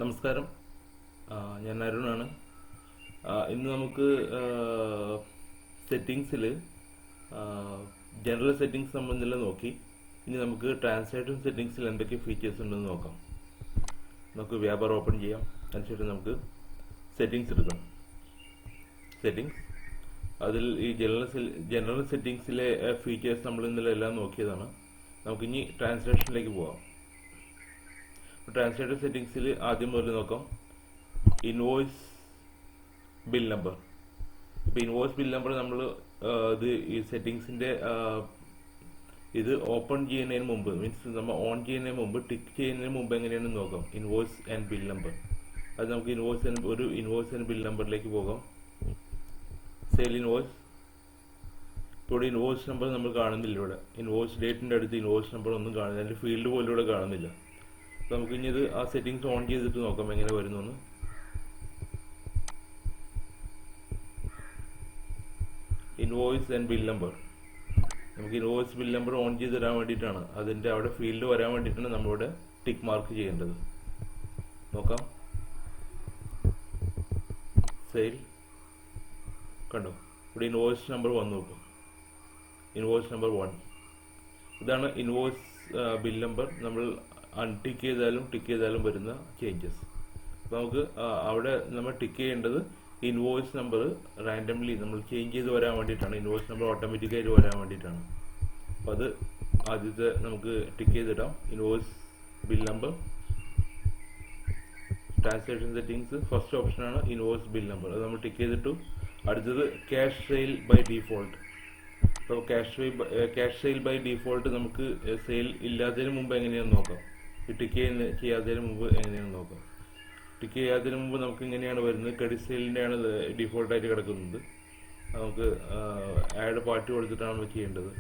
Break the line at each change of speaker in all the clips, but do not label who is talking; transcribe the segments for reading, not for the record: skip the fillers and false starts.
നമസ്കാരം. ഞാൻ അരുണാണ്. ഇന്ന് നമുക്ക് സെറ്റിങ്സിൽ ജനറൽ സെറ്റിങ്സ് സംബന്ധിച്ചുള്ള നോക്കി. ഇനി നമുക്ക് ട്രാൻസാക്ഷൻ സെറ്റിങ്സിൽ എന്തൊക്കെ ഫീച്ചേഴ്സ് ഉണ്ടെന്ന് നോക്കാം. നമുക്ക് വ്യാപാരം ഓപ്പൺ ചെയ്യാം. അതിനുശേഷം നമുക്ക് സെറ്റിങ്സ് എടുക്കണം. സെറ്റിങ്സ് അതിൽ ഈ ജനറൽ സെറ്റിങ്സിലെ ഫീച്ചേഴ്സ് നമ്മൾ ഇന്നലെ എല്ലാം നോക്കിയതാണ്. നമുക്കിനി ട്രാൻസാക്ഷനിലേക്ക് പോകാം. ട്രാൻസാക്ഷൻ സെറ്റിങ്സിൽ ആദ്യം മുതൽ നോക്കാം. Invoice bill number. ഇപ്പോൾ ഇൻവോയ്സ് ബിൽ നമ്പർ നമ്മൾ ഇത് ഈ സെറ്റിങ്സിൻ്റെ ഇത് ഓപ്പൺ ചെയ്യുന്നതിന് മുമ്പ്, മീൻസ് നമ്മൾ ഓൺ ചെയ്യുന്നതിന് മുമ്പ്, ടിക്ക് ചെയ്യുന്നതിന് മുമ്പ് എങ്ങനെയാണെന്ന് നോക്കാം. Invoice and bill number. അത് നമുക്ക് ഇൻവോയ്സ് ആൻഡ് ബിൽ നമ്പറിലേക്ക് പോകാം. Sale invoice. ഇവിടെ ഇൻവോയ്സ് നമ്പർ നമ്മൾ കാണുന്നില്ല. ഇവിടെ ഇൻവോയ്സ് ഡേറ്റിൻ്റെ അടുത്ത് ഇൻവോയ്സ് നമ്പർ ഒന്നും കാണുന്നില്ല. അതിൻ്റെ ഫീൽഡ് പോലും ഇവിടെ കാണുന്നില്ല. നമുക്ക് ഇനി ഇത് ആ സെറ്റിങ്സ് ഓൺ ചെയ്തിട്ട് നോക്കാം എങ്ങനെ വരുന്നു. Invoice and bill number. നമുക്ക് ഇൻവോയ്സ് ബിൽ നമ്പർ ഓൺ ചെയ്ത് തരാൻ വേണ്ടിയിട്ടാണ്, അതിൻ്റെ അവിടെ ഫീൽഡ് വരാൻ വേണ്ടിയിട്ടാണ് നമ്മളിവിടെ ടിക്ക് മാർക്ക് ചെയ്യേണ്ടത്. നോക്കാം. സെയിൽ കണ്ടോ, ഇവിടെ ഇൻവോയ്സ് നമ്പർ വന്നു നോക്കും. ഇൻവോയ്സ് നമ്പർ 1 ഇതാണ് ഇൻവോയ്സ് ബിൽ നമ്പർ. നമ്മൾ അൺടിക്ക് ചെയ്താലും ടിക്ക് ചെയ്താലും വരുന്ന ചേഞ്ചസ്. അപ്പോൾ നമുക്ക് അവിടെ നമ്മൾ ടിക്ക് ചെയ്യേണ്ടത് ഇൻവോയ്സ് നമ്പർ റാൻഡംലി നമ്മൾ ചേഞ്ച് ചെയ്ത് വരാൻ വേണ്ടിയിട്ടാണ്. ഇൻവോയ്സ് നമ്പർ ഓട്ടോമാറ്റിക്കായിട്ട് വരാൻ വേണ്ടിയിട്ടാണ്. അപ്പോൾ അത് ആദ്യത്തെ നമുക്ക് ടിക്ക് ചെയ്തിടാം. Invoice bill number, transaction settings, first ഓപ്ഷനാണ് ഇൻവോയ്സ് ബിൽ നമ്പർ. അത് നമ്മൾ ടിക്ക് ചെയ്തിട്ടു. അടുത്തത് ക്യാഷ് സെയിൽ ബൈ ഡീഫോൾട്ട്. അപ്പോൾ ക്യാഷ് സെയിൽ ബൈ ഡീഫോൾട്ട് നമുക്ക് സെയിൽ ഇല്ലാത്തതിന് മുമ്പ് എങ്ങനെയാണെന്ന് നോക്കാം. ഈ ടിക്ക് ചെയ്യാത്തതിന് മുമ്പ് എങ്ങനെയാണെന്ന് നോക്കാം. ടിക്ക് ചെയ്യാത്തതിന് മുമ്പ് നമുക്ക് ഇങ്ങനെയാണ് വരുന്നത്. ക്രെഡിറ്റ് സെയിലിൻ്റെയാണ് ഡീഫോൾട്ടായിട്ട് കിടക്കുന്നത്. നമുക്ക് ആഡ് പാർട്ടി കൊടുത്തിട്ടാണ് നമ്മൾ ചെയ്യേണ്ടത്,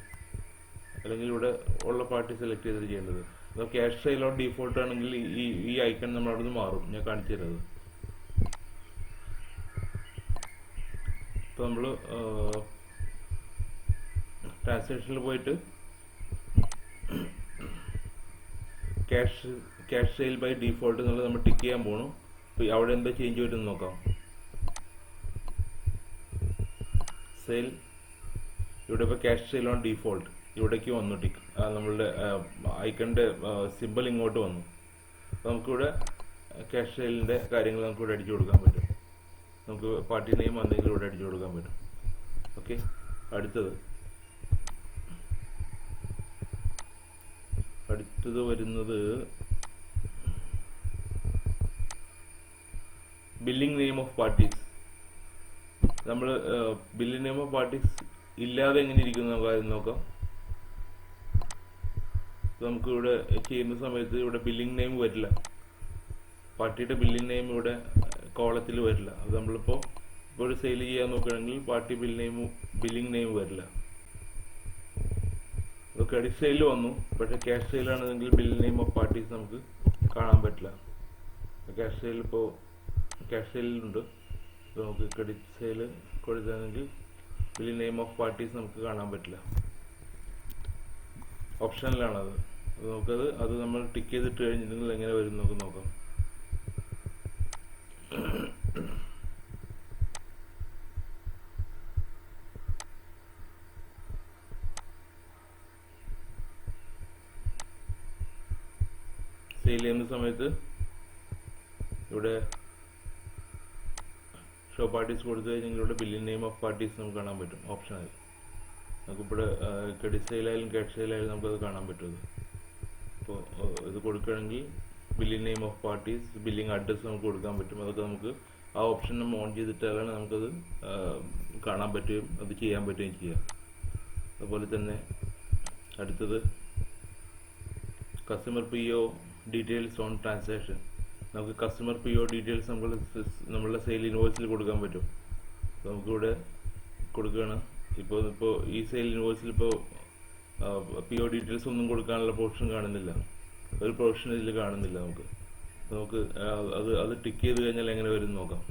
അല്ലെങ്കിൽ ഇവിടെ ഉള്ള പാർട്ടി സെലക്ട് ചെയ്തിട്ട് ചെയ്യേണ്ടത്. അപ്പോൾ ക്യാഷ് സെയിൽ ഓൺ ഡീഫോൾട്ട് ആണെങ്കിൽ ഈ ഐക്കൺ നമ്മൾ അവിടെ നിന്ന് മാറും. ഞാൻ കാണിച്ചു തരുന്നത്. ഇപ്പോൾ നമ്മൾ ട്രാൻസാക്ഷനിൽ പോയിട്ട് ക്യാഷ് സെയിൽ ബൈ ഡീഫോൾട്ട് എന്നുള്ളത് നമ്മൾ ടിക്ക് ചെയ്യാൻ പോകണം. അപ്പോൾ അവിടെ എന്താ ചേഞ്ച് വരുമെന്ന് നോക്കാം. സെയിൽ ഇവിടെ ഇപ്പോൾ ക്യാഷ് സെയിൽ ഓൺ ഡീഫോൾട്ട് ഇവിടേക്ക് വന്നു. ടിക്ക് നമ്മളുടെ ഐക്കണിൻ്റെ സിമ്പിൾ ഇങ്ങോട്ട് വന്നു. അപ്പോൾ നമുക്കിവിടെ ക്യാഷ് സെയിലിൻ്റെ കാര്യങ്ങൾ നമുക്കിവിടെ അടിച്ചു കൊടുക്കാൻ പറ്റും. നമുക്ക് പാർട്ടി നെയിം എന്തെങ്കിലും ഇവിടെ അടിച്ചു കൊടുക്കാൻ പറ്റും. ഓക്കെ. അടുത്തത് വരുന്നത് ബില്ലിംഗ് നെയിം ഓഫ് പാർട്ടീസ്. നമ്മൾ ബില്ലിംഗ് നെയിം ഓഫ് പാർട്ടീസ് ഇല്ലാതെ എങ്ങനെ ഇരിക്കുന്ന കാര്യം നോക്കാം. നമുക്ക് ഇവിടെ ചെയ്യുന്ന സമയത്ത് ഇവിടെ ബില്ലിംഗ് നെയിം വരില്ല. പാർട്ടിയുടെ ബില്ലിംഗ് നെയിം ഇവിടെ കോളത്തിൽ വരില്ല. അത് നമ്മളിപ്പോൾ ഒരു സെയിൽ ചെയ്യാൻ നോക്കുകയാണെങ്കിൽ പാർട്ടി ബില്ലിംഗ് നെയിം വരില്ല. ക്രെഡിറ്റ് സെയിൽ വന്നു, പക്ഷേ ക്യാഷ് സെയിലാണെങ്കിൽ ബിൽ നെയിം ഓഫ് പാർട്ടീസ് നമുക്ക് കാണാൻ പറ്റില്ല. ക്യാഷ് സെയിലുണ്ട്. നമുക്ക് ക്രെഡിറ്റ് സെയിൽ കൊടുത്താണെങ്കിൽ ബിൽ നെയിം ഓഫ് പാർട്ടീസ് നമുക്ക് കാണാൻ പറ്റില്ല. ഓപ്ഷനിലാണത്. അത് നമ്മൾ ടിക്ക് ചെയ്തിട്ട് കഴിഞ്ഞിട്ടുണ്ടെങ്കിൽ എങ്ങനെ വരും നമുക്ക് നോക്കാം. സെയിൽ ചെയ്യുന്ന സമയത്ത് ഇവിടെ ഷോ പാർട്ടീസ് കൊടുത്തു കഴിഞ്ഞാൽ ഇവിടെ ബില്ലിംഗ് നെയിം ഓഫ് പാർട്ടീസ് നമുക്ക് കാണാൻ പറ്റും. ഓപ്ഷനായി നമുക്കിവിടെ ക്രെഡിറ്റ് സെയിലായാലും ക്യാഷ് സെയിലായാലും നമുക്കത് കാണാൻ പറ്റും. അപ്പോൾ ഇത് കൊടുക്കുകയാണെങ്കിൽ billing name of parties, billing address നമുക്ക് കൊടുക്കാൻ പറ്റും. അതൊക്കെ നമുക്ക് ആ ഓപ്ഷൻ നമ്മൾ ഓൺ ചെയ്തിട്ടാലാണ് നമുക്കത് കാണാൻ പറ്റുകയും അത് ചെയ്യാൻ പറ്റുകയും ചെയ്യാം. അതുപോലെ തന്നെ അടുത്തത് customer PO details on transaction. നമുക്ക് കസ്റ്റമർ PO ഡീറ്റെയിൽസ് നമ്മളുടെ സെയിൽ ഇൻവോയ്സിൽ കൊടുക്കാൻ പറ്റും. നമുക്കിവിടെ കൊടുക്കുകയാണ്. ഇപ്പോൾ ഈ സെയിൽ ഇൻവോയ്സിൽ ഇപ്പോൾ PO ഡീറ്റെയിൽസ് ഒന്നും കൊടുക്കാനുള്ള പോർഷൻ കാണുന്നില്ല. ഒരു പോർഷൻ ഇതിൽ കാണുന്നില്ല. നമുക്ക് അത് ടിക്ക് ചെയ്ത് കഴിഞ്ഞാൽ എങ്ങനെ വരും നോക്കാം.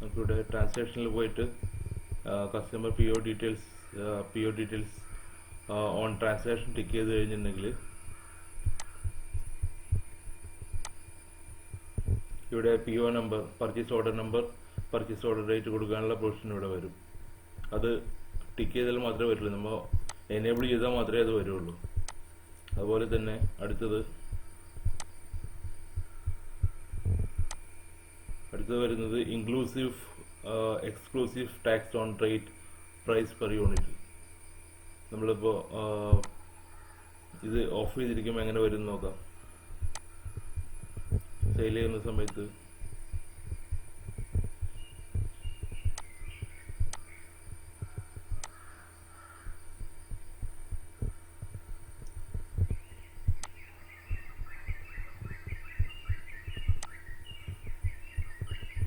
നമുക്കിവിടെ ട്രാൻസാക്ഷനിൽ പോയിട്ട് customer PO details on transaction tick ചെയ്ത് കഴിഞ്ഞിട്ടുണ്ടെങ്കിൽ ഇവിടെ PO number, purchase order number, purchase order date കൊടുക്കാനുള്ള പൊസിഷൻ ഇവിടെ വരും. അത് ടിക്ക് ചെയ്താൽ മാത്രമേ വരുള്ളൂ, നമ്മൾ എനേബിൾ ചെയ്താൽ മാത്രമേ അത് വരുള്ളൂ. അതുപോലെ തന്നെ അടുത്തത് വരുന്നത് inclusive exclusive tax on rate price per unit. നമ്മളിപ്പോൾ ഇത് ഓഫ് ചെയ്തിരിക്കുമ്പോൾ എങ്ങനെ വരും നോക്കാം. സെയിൽ ചെയ്യുന്ന സമയത്ത്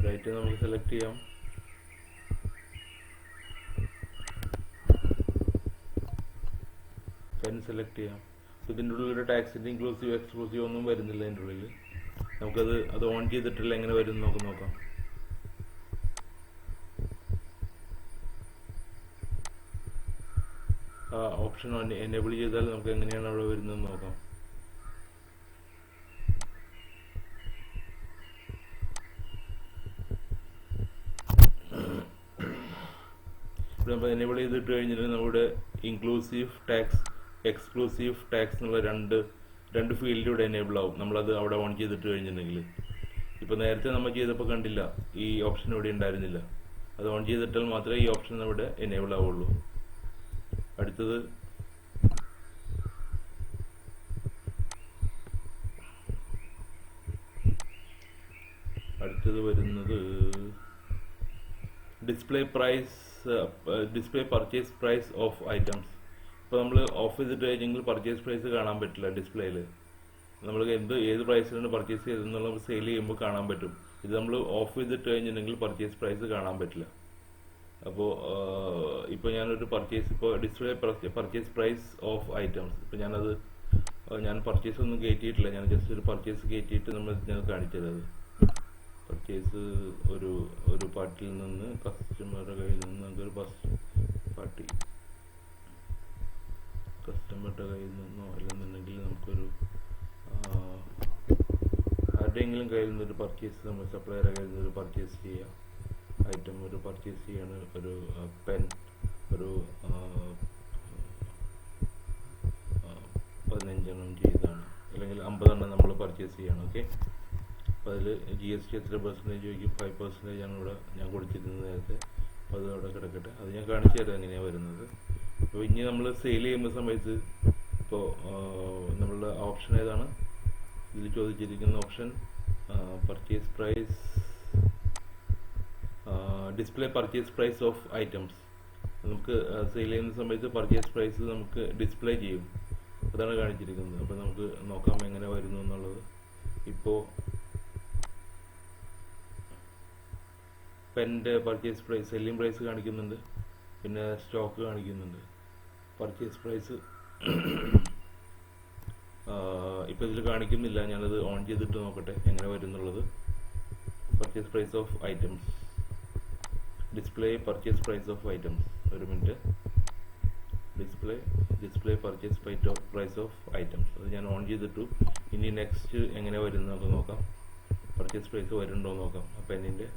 റേറ്റ് നമുക്ക് സെലക്ട് ചെയ്യാം. പെൻ സെലക്ട് ചെയ്യാം. ഇതിൻ്റെ ഉള്ളിൽ ടാക്സിൻ്റെ ഇൻക്ലൂസീവ് എക്സ്ക്ലൂസീവ് ഒന്നും വരുന്നില്ല. അതിൻ്റെ ഉള്ളിൽ നമുക്കത് ഓൺ ചെയ്തിട്ടില്ല എങ്ങനെ വരും നോക്കാം. ആ ഓപ്ഷൻ എനേബിൾ ചെയ്താൽ നമുക്ക് എങ്ങനെയാണ് അവിടെ വരുന്നത് നോക്കാം. ഇവിടെ നമ്മൾ എനേബിൾ ചെയ്തിട്ട് കഴിഞ്ഞിട്ട് നമ്മുടെ ഇൻക്ലൂസീവ് ടാക്സ്, എക്സ്ക്ലൂസീവ് ടാക്സ് എന്നുള്ള രണ്ട് ഫീൽഡ് ഇവിടെ എനേബിൾ ആവും. നമ്മളത് അവിടെ ഓൺ ചെയ്തിട്ട് കഴിഞ്ഞിട്ടുണ്ടെങ്കിൽ. ഇപ്പോൾ നേരത്തെ നമ്മൾ ചെയ്തപ്പോൾ കണ്ടില്ല, ഈ ഓപ്ഷൻ ഇവിടെ ഉണ്ടായിരുന്നില്ല. അത് ഓൺ ചെയ്തിട്ടാൽ മാത്രമേ ഈ ഓപ്ഷൻ ഇവിടെ എനേബിൾ ആവുള്ളൂ. അടുത്തത് വരുന്നത് display purchase price of items. ഇപ്പോൾ നമ്മൾ ഓഫ് ചെയ്തിട്ട് കഴിഞ്ഞെങ്കിൽ പർച്ചേസ് പ്രൈസ് കാണാൻ പറ്റില്ല ഡിസ്പ്ലേയിൽ. നമ്മൾ ഏത് പ്രൈസിലാണ് പർച്ചേസ് ചെയ്തെന്നുള്ള സെയിൽ ചെയ്യുമ്പോൾ കാണാൻ പറ്റും. ഇത് നമ്മൾ ഓഫ് ചെയ്തിട്ട് കഴിഞ്ഞിട്ടുണ്ടെങ്കിൽ പർച്ചേസ് പ്രൈസ് കാണാൻ പറ്റില്ല. അപ്പോൾ ഇപ്പോൾ ഞാനൊരു display purchase price of items, ഇപ്പോൾ ഞാൻ പർച്ചേസ് ഒന്നും കയറ്റിയിട്ടില്ല. ഞാൻ ജസ്റ്റ് ഒരു പർച്ചേസ് കയറ്റിയിട്ട് ഞാൻ കാണിച്ചത്. പർച്ചേസ് ഒരു പാർട്ടിയിൽ നിന്ന്, കസ്റ്റമറുടെ കയ്യിൽ നിന്ന് നമുക്കൊരു കസ്റ്റമറുടെ കയ്യിൽ നിന്നോ അല്ലെന്നുണ്ടെങ്കിൽ നമുക്കൊരു ആരുടെയെങ്കിലും കയ്യിൽ നിന്നൊരു പർച്ചേസ്, നമ്മൾ സപ്ലയറുടെ കയ്യിൽ നിന്നൊരു പർച്ചേസ് ചെയ്യാം. ഐറ്റം ഒരു പർച്ചേസ് ചെയ്യാണ്. ഒരു പെൻ ഒരു 15 ചെയ്താണ്, അല്ലെങ്കിൽ 50 നമ്മൾ പർച്ചേസ് ചെയ്യണം. ഓക്കെ, അപ്പോൾ അതിൽ GST എത്ര % ചോദിക്കും? 5% ആണ് ഇവിടെ ഞാൻ കൊടുത്തിരുന്നത് നേരത്തെ. അപ്പോൾ അത് അവിടെ കിടക്കട്ടെ, അത് ഞാൻ കാണിച്ചു തരാം എങ്ങനെയാണ് വരുന്നത്. അപ്പോൾ ഇനി നമ്മൾ സെയിൽ ചെയ്യുന്ന സമയത്ത് ഇപ്പോൾ നമ്മളുടെ ഓപ്ഷൻ ഏതാണ്? ഇതിൽ ചോദിച്ചിരിക്കുന്ന option purchase price, display purchase price of items. നമുക്ക് സെയിൽ ചെയ്യുന്ന സമയത്ത് പർച്ചേസ് പ്രൈസ് നമുക്ക് ഡിസ്പ്ലേ ചെയ്യും. അതാണ് കാണിച്ചിരിക്കുന്നത്. അപ്പോൾ നമുക്ക് നോക്കാം എങ്ങനെ വരുന്നു എന്നുള്ളത്. ഇപ്പോൾ പെൻ്റെ പർച്ചേസ് പ്രൈസ്, സെല്ലിംഗ് പ്രൈസ് കാണിക്കുന്നുണ്ട്, പിന്നെ സ്റ്റോക്ക് കാണിക്കുന്നുണ്ട്. പർച്ചേസ് പ്രൈസ് ഇപ്പോൾ ഇതിൽ കാണിക്കുന്നില്ല. ഞാനത് ഓൺ ചെയ്തിട്ട് നോക്കട്ടെ എങ്ങനെ വരുന്നുള്ളത്. Purchase price of items, display purchase price of items. ഒരു minute. Display purchase price of items, അത് ഞാൻ ഓൺ ചെയ്തിട്ടു. ഇനി നെക്സ്റ്റ് എങ്ങനെ വരുന്നതൊക്കെ നോക്കാം. പർച്ചേസ് പ്രൈസ് വരുന്നുണ്ടോ നോക്കാം. പെന്നിൻ്റെ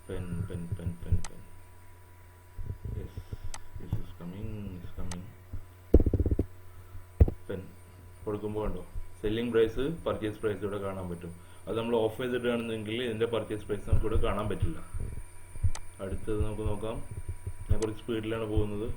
pen yes, this is coming. Pen കൊടുക്കുമ്പോൾ കണ്ടോ, സെല്ലിംഗ് പ്രൈസ്, പർച്ചേസ് പ്രൈസ് ഇവിടെ കാണാൻ പറ്റും. അത് നമ്മൾ ഓഫ് ചെയ്തിട്ടാണെന്നെങ്കിൽ ഇതിൻ്റെ പർച്ചേസ് പ്രൈസ് നമുക്ക് ഇവിടെ കാണാൻ പറ്റില്ല. അടുത്തത് നമുക്ക് നോക്കാം. ഞാൻ കുറച്ച് സ്പീഡിലാണ് പോകുന്നത്.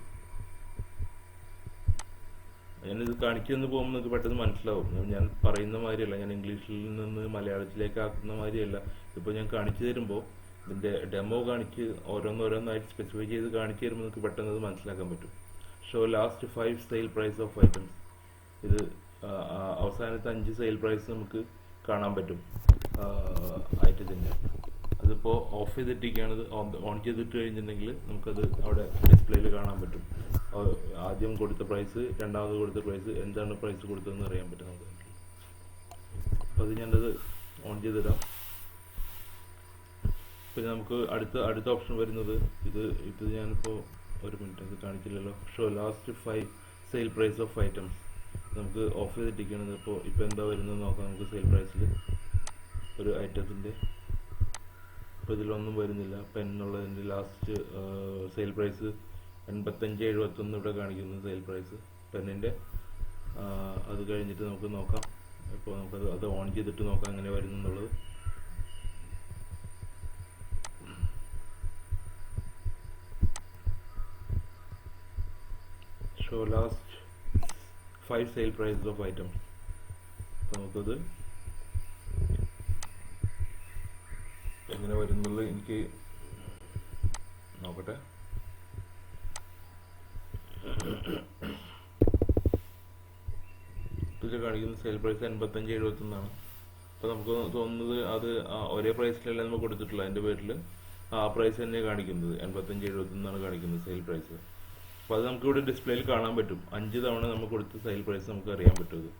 ഞാനിത് കാണിച്ചു പോകുമ്പോൾ നിങ്ങൾക്ക് പെട്ടെന്ന് മനസ്സിലാവും. ഞാൻ പറയുന്ന മാതിരിയല്ല, ഞാൻ ഇംഗ്ലീഷിൽ നിന്ന് മലയാളത്തിലേക്ക് ആക്കുന്ന മാതിരിയല്ല. ഇപ്പോൾ ഞാൻ കാണിച്ചു തരുമ്പോൾ ഇതിൻ്റെ ഡെമോ കാണിച്ച് ഓരോന്നോരോന്നായിട്ട് സ്പെസിഫൈ ചെയ്ത് കാണിച്ചു തരുമ്പോൾ നിങ്ങൾക്ക് പെട്ടെന്ന് അത് മനസ്സിലാക്കാൻ പറ്റും. Show last 5 sale price of items. ഇത് അവസാനത്തെ 5 സെയിൽ പ്രൈസ് നമുക്ക് കാണാൻ പറ്റും ഐറ്റത്തിൻ്റെ. അതിപ്പോൾ ഓഫ് ചെയ്തിട്ടിരിക്കുകയാണത്. ഓൺ ചെയ്തിട്ട് കഴിഞ്ഞിട്ടുണ്ടെങ്കിൽ നമുക്കത് അവിടെ ഡിസ്പ്ലേയിൽ കാണാൻ പറ്റും. ആദ്യം കൊടുത്ത പ്രൈസ്, രണ്ടാമത് കൊടുത്ത പ്രൈസ്, എന്താണ് പ്രൈസ് കൊടുത്തതെന്ന് അറിയാൻ പറ്റും നമുക്ക്. അപ്പോൾ അത് ഞാനത് ഓൺ ചെയ്തിടാം. പിന്നെ നമുക്ക് അടുത്ത ഓപ്ഷൻ വരുന്നത് ഇത് ഞാനിപ്പോൾ ഒരു മിനിറ്റ്, അത് കാണിക്കില്ലല്ലോ. Show last 5 sale price of items നമുക്ക് ഓഫ് ചെയ്തിട്ടിരിക്കുകയാണ്. ഇപ്പോൾ എന്താ വരുന്നത് നോക്കാം നമുക്ക്. സെയിൽ പ്രൈസിൽ ഒരു ഐറ്റത്തിൻ്റെ ഇപ്പോൾ ഇതിലൊന്നും വരുന്നില്ല. പെൻ എന്നുള്ളതിൻ്റെ ലാസ്റ്റ് സെയിൽ പ്രൈസ് 85.71 ഇവിടെ കാണിക്കുന്നു സെയിൽ പ്രൈസ് പെന്നിൻ്റെ. അത് കഴിഞ്ഞിട്ട് നമുക്ക് നോക്കാം. ഇപ്പോൾ നമുക്കത് ഓൺ ചെയ്തിട്ട് നോക്കാം എങ്ങനെ വരുന്നു എന്നുള്ളത്. Show last 5 sale prices of items. അപ്പോൾ നമുക്കത് എങ്ങനെ വരുന്നുള്ളത് എനിക്ക് നോക്കട്ടെ. ഇതിൽ കാണിക്കുന്ന സെയിൽ പ്രൈസ് 85.71. അപ്പോൾ നമുക്ക് തോന്നുന്നത് അത് ഒരേ പ്രൈസിലല്ല നമുക്ക് കൊടുത്തിട്ടുള്ള, അതിൻ്റെ പേരിൽ ആ പ്രൈസ് തന്നെ കാണിക്കുന്നത് 85.71 കാണിക്കുന്നത് സെയിൽ പ്രൈസ്. അപ്പോൾ അത് നമുക്കിവിടെ ഡിസ്പ്ലേയിൽ കാണാൻ പറ്റും. 5 തവണ നമുക്ക് കൊടുത്ത സെയിൽ പ്രൈസ് നമുക്ക് അറിയാൻ പറ്റും. ഇത്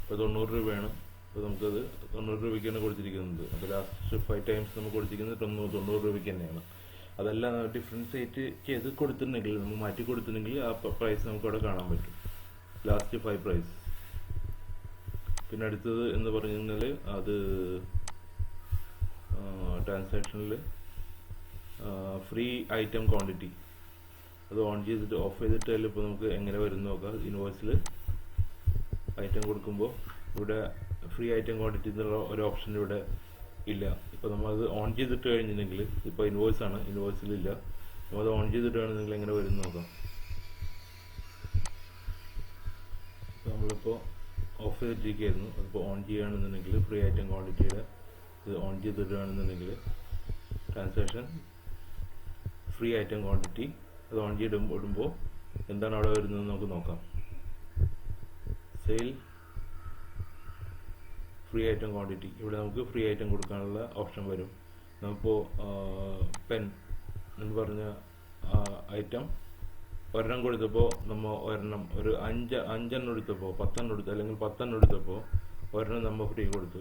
ഇപ്പോൾ 90 രൂപയാണ്. അപ്പോൾ നമുക്കത് 90 രൂപയ്ക്കാണ് കൊടുത്തിരിക്കുന്നത്. അപ്പോൾ ലാസ്റ്റ് 5 ടൈംസ് നമുക്ക് കൊടുത്തിരിക്കുന്നത് 90 രൂപയ്ക്ക് തന്നെയാണ്. അതെല്ലാം ഡിഫറൻസിയേറ്റ് ചെയ്ത് കൊടുത്തിട്ടുണ്ടെങ്കിൽ, നമ്മൾ മാറ്റി കൊടുത്തിട്ടുണ്ടെങ്കിൽ ആ പ്രൈസ് നമുക്ക് അവിടെ കാണാൻ പറ്റും, ലാസ്റ്റ് 5 പ്രൈസ്. പിന്നെ അടുത്തത് എന്ന് പറഞ്ഞു കഴിഞ്ഞാൽ അത് ട്രാൻസാക്ഷനിൽ ഫ്രീ ഐറ്റം ക്വാണ്ടിറ്റി അത് ഓൺ ചെയ്തിട്ട് ഓഫ് ചെയ്തിട്ട് ഇപ്പോൾ നമുക്ക് എങ്ങനെ വരുന്നു നോക്കാം. ഇൻവോയ്സിൽ ഐറ്റം കൊടുക്കുമ്പോൾ ഇവിടെ ഫ്രീ ഐറ്റം ക്വാണ്ടിറ്റി എന്നുള്ള ഒരു ഓപ്ഷൻ ഇവിടെ ഇല്ല. ഇപ്പോൾ നമ്മളത് ഓൺ ചെയ്തിട്ട് കഴിഞ്ഞിട്ടുണ്ടെങ്കിൽ, ഇപ്പോൾ ഇൻവോയ്സ് ആണ്, ഇൻവോയ്സിലില്ല. നമ്മളത് ഓൺ ചെയ്തിട്ട് വേണമെങ്കിൽ എങ്ങനെ വരുന്നു നോക്കാം. നമ്മളിപ്പോൾ ഓഫ് ചെയ്തിട്ടിരിക്കുകയായിരുന്നു. അതിപ്പോൾ ഓൺ ചെയ്യുകയാണെന്നുണ്ടെങ്കിൽ ഫ്രീ ഐറ്റം ക്വാണ്ടിറ്റിയുടെ ഇത് ഓൺ ചെയ്തിടുകയാണെന്നുണ്ടെങ്കിൽ ട്രാൻസാക്ഷൻ ഫ്രീ ഐറ്റം ക്വാണ്ടിറ്റി അത് ഓൺ ചെയ്തിടുമ്പോൾ എന്താണ് അവിടെ വരുന്നത് നമുക്ക് നോക്കാം. സെയിൽ ഫ്രീ ഐറ്റം ക്വാണ്ടിറ്റി, ഇവിടെ നമുക്ക് ഫ്രീ ഐറ്റം കൊടുക്കാനുള്ള ഓപ്ഷൻ വരും. നമുക്കിപ്പോൾ പെൻ എന്ന് പറഞ്ഞ ഐറ്റം ഒരെണ്ണം കൊടുത്തപ്പോൾ നമ്മൾ ഒരെണ്ണം ഒരു 5 എടുത്തപ്പോൾ 10 എടുത്തു, അല്ലെങ്കിൽ 10 എടുത്തപ്പോൾ ഒരെണ്ണം നമ്മൾ ഫ്രീ കൊടുത്തു.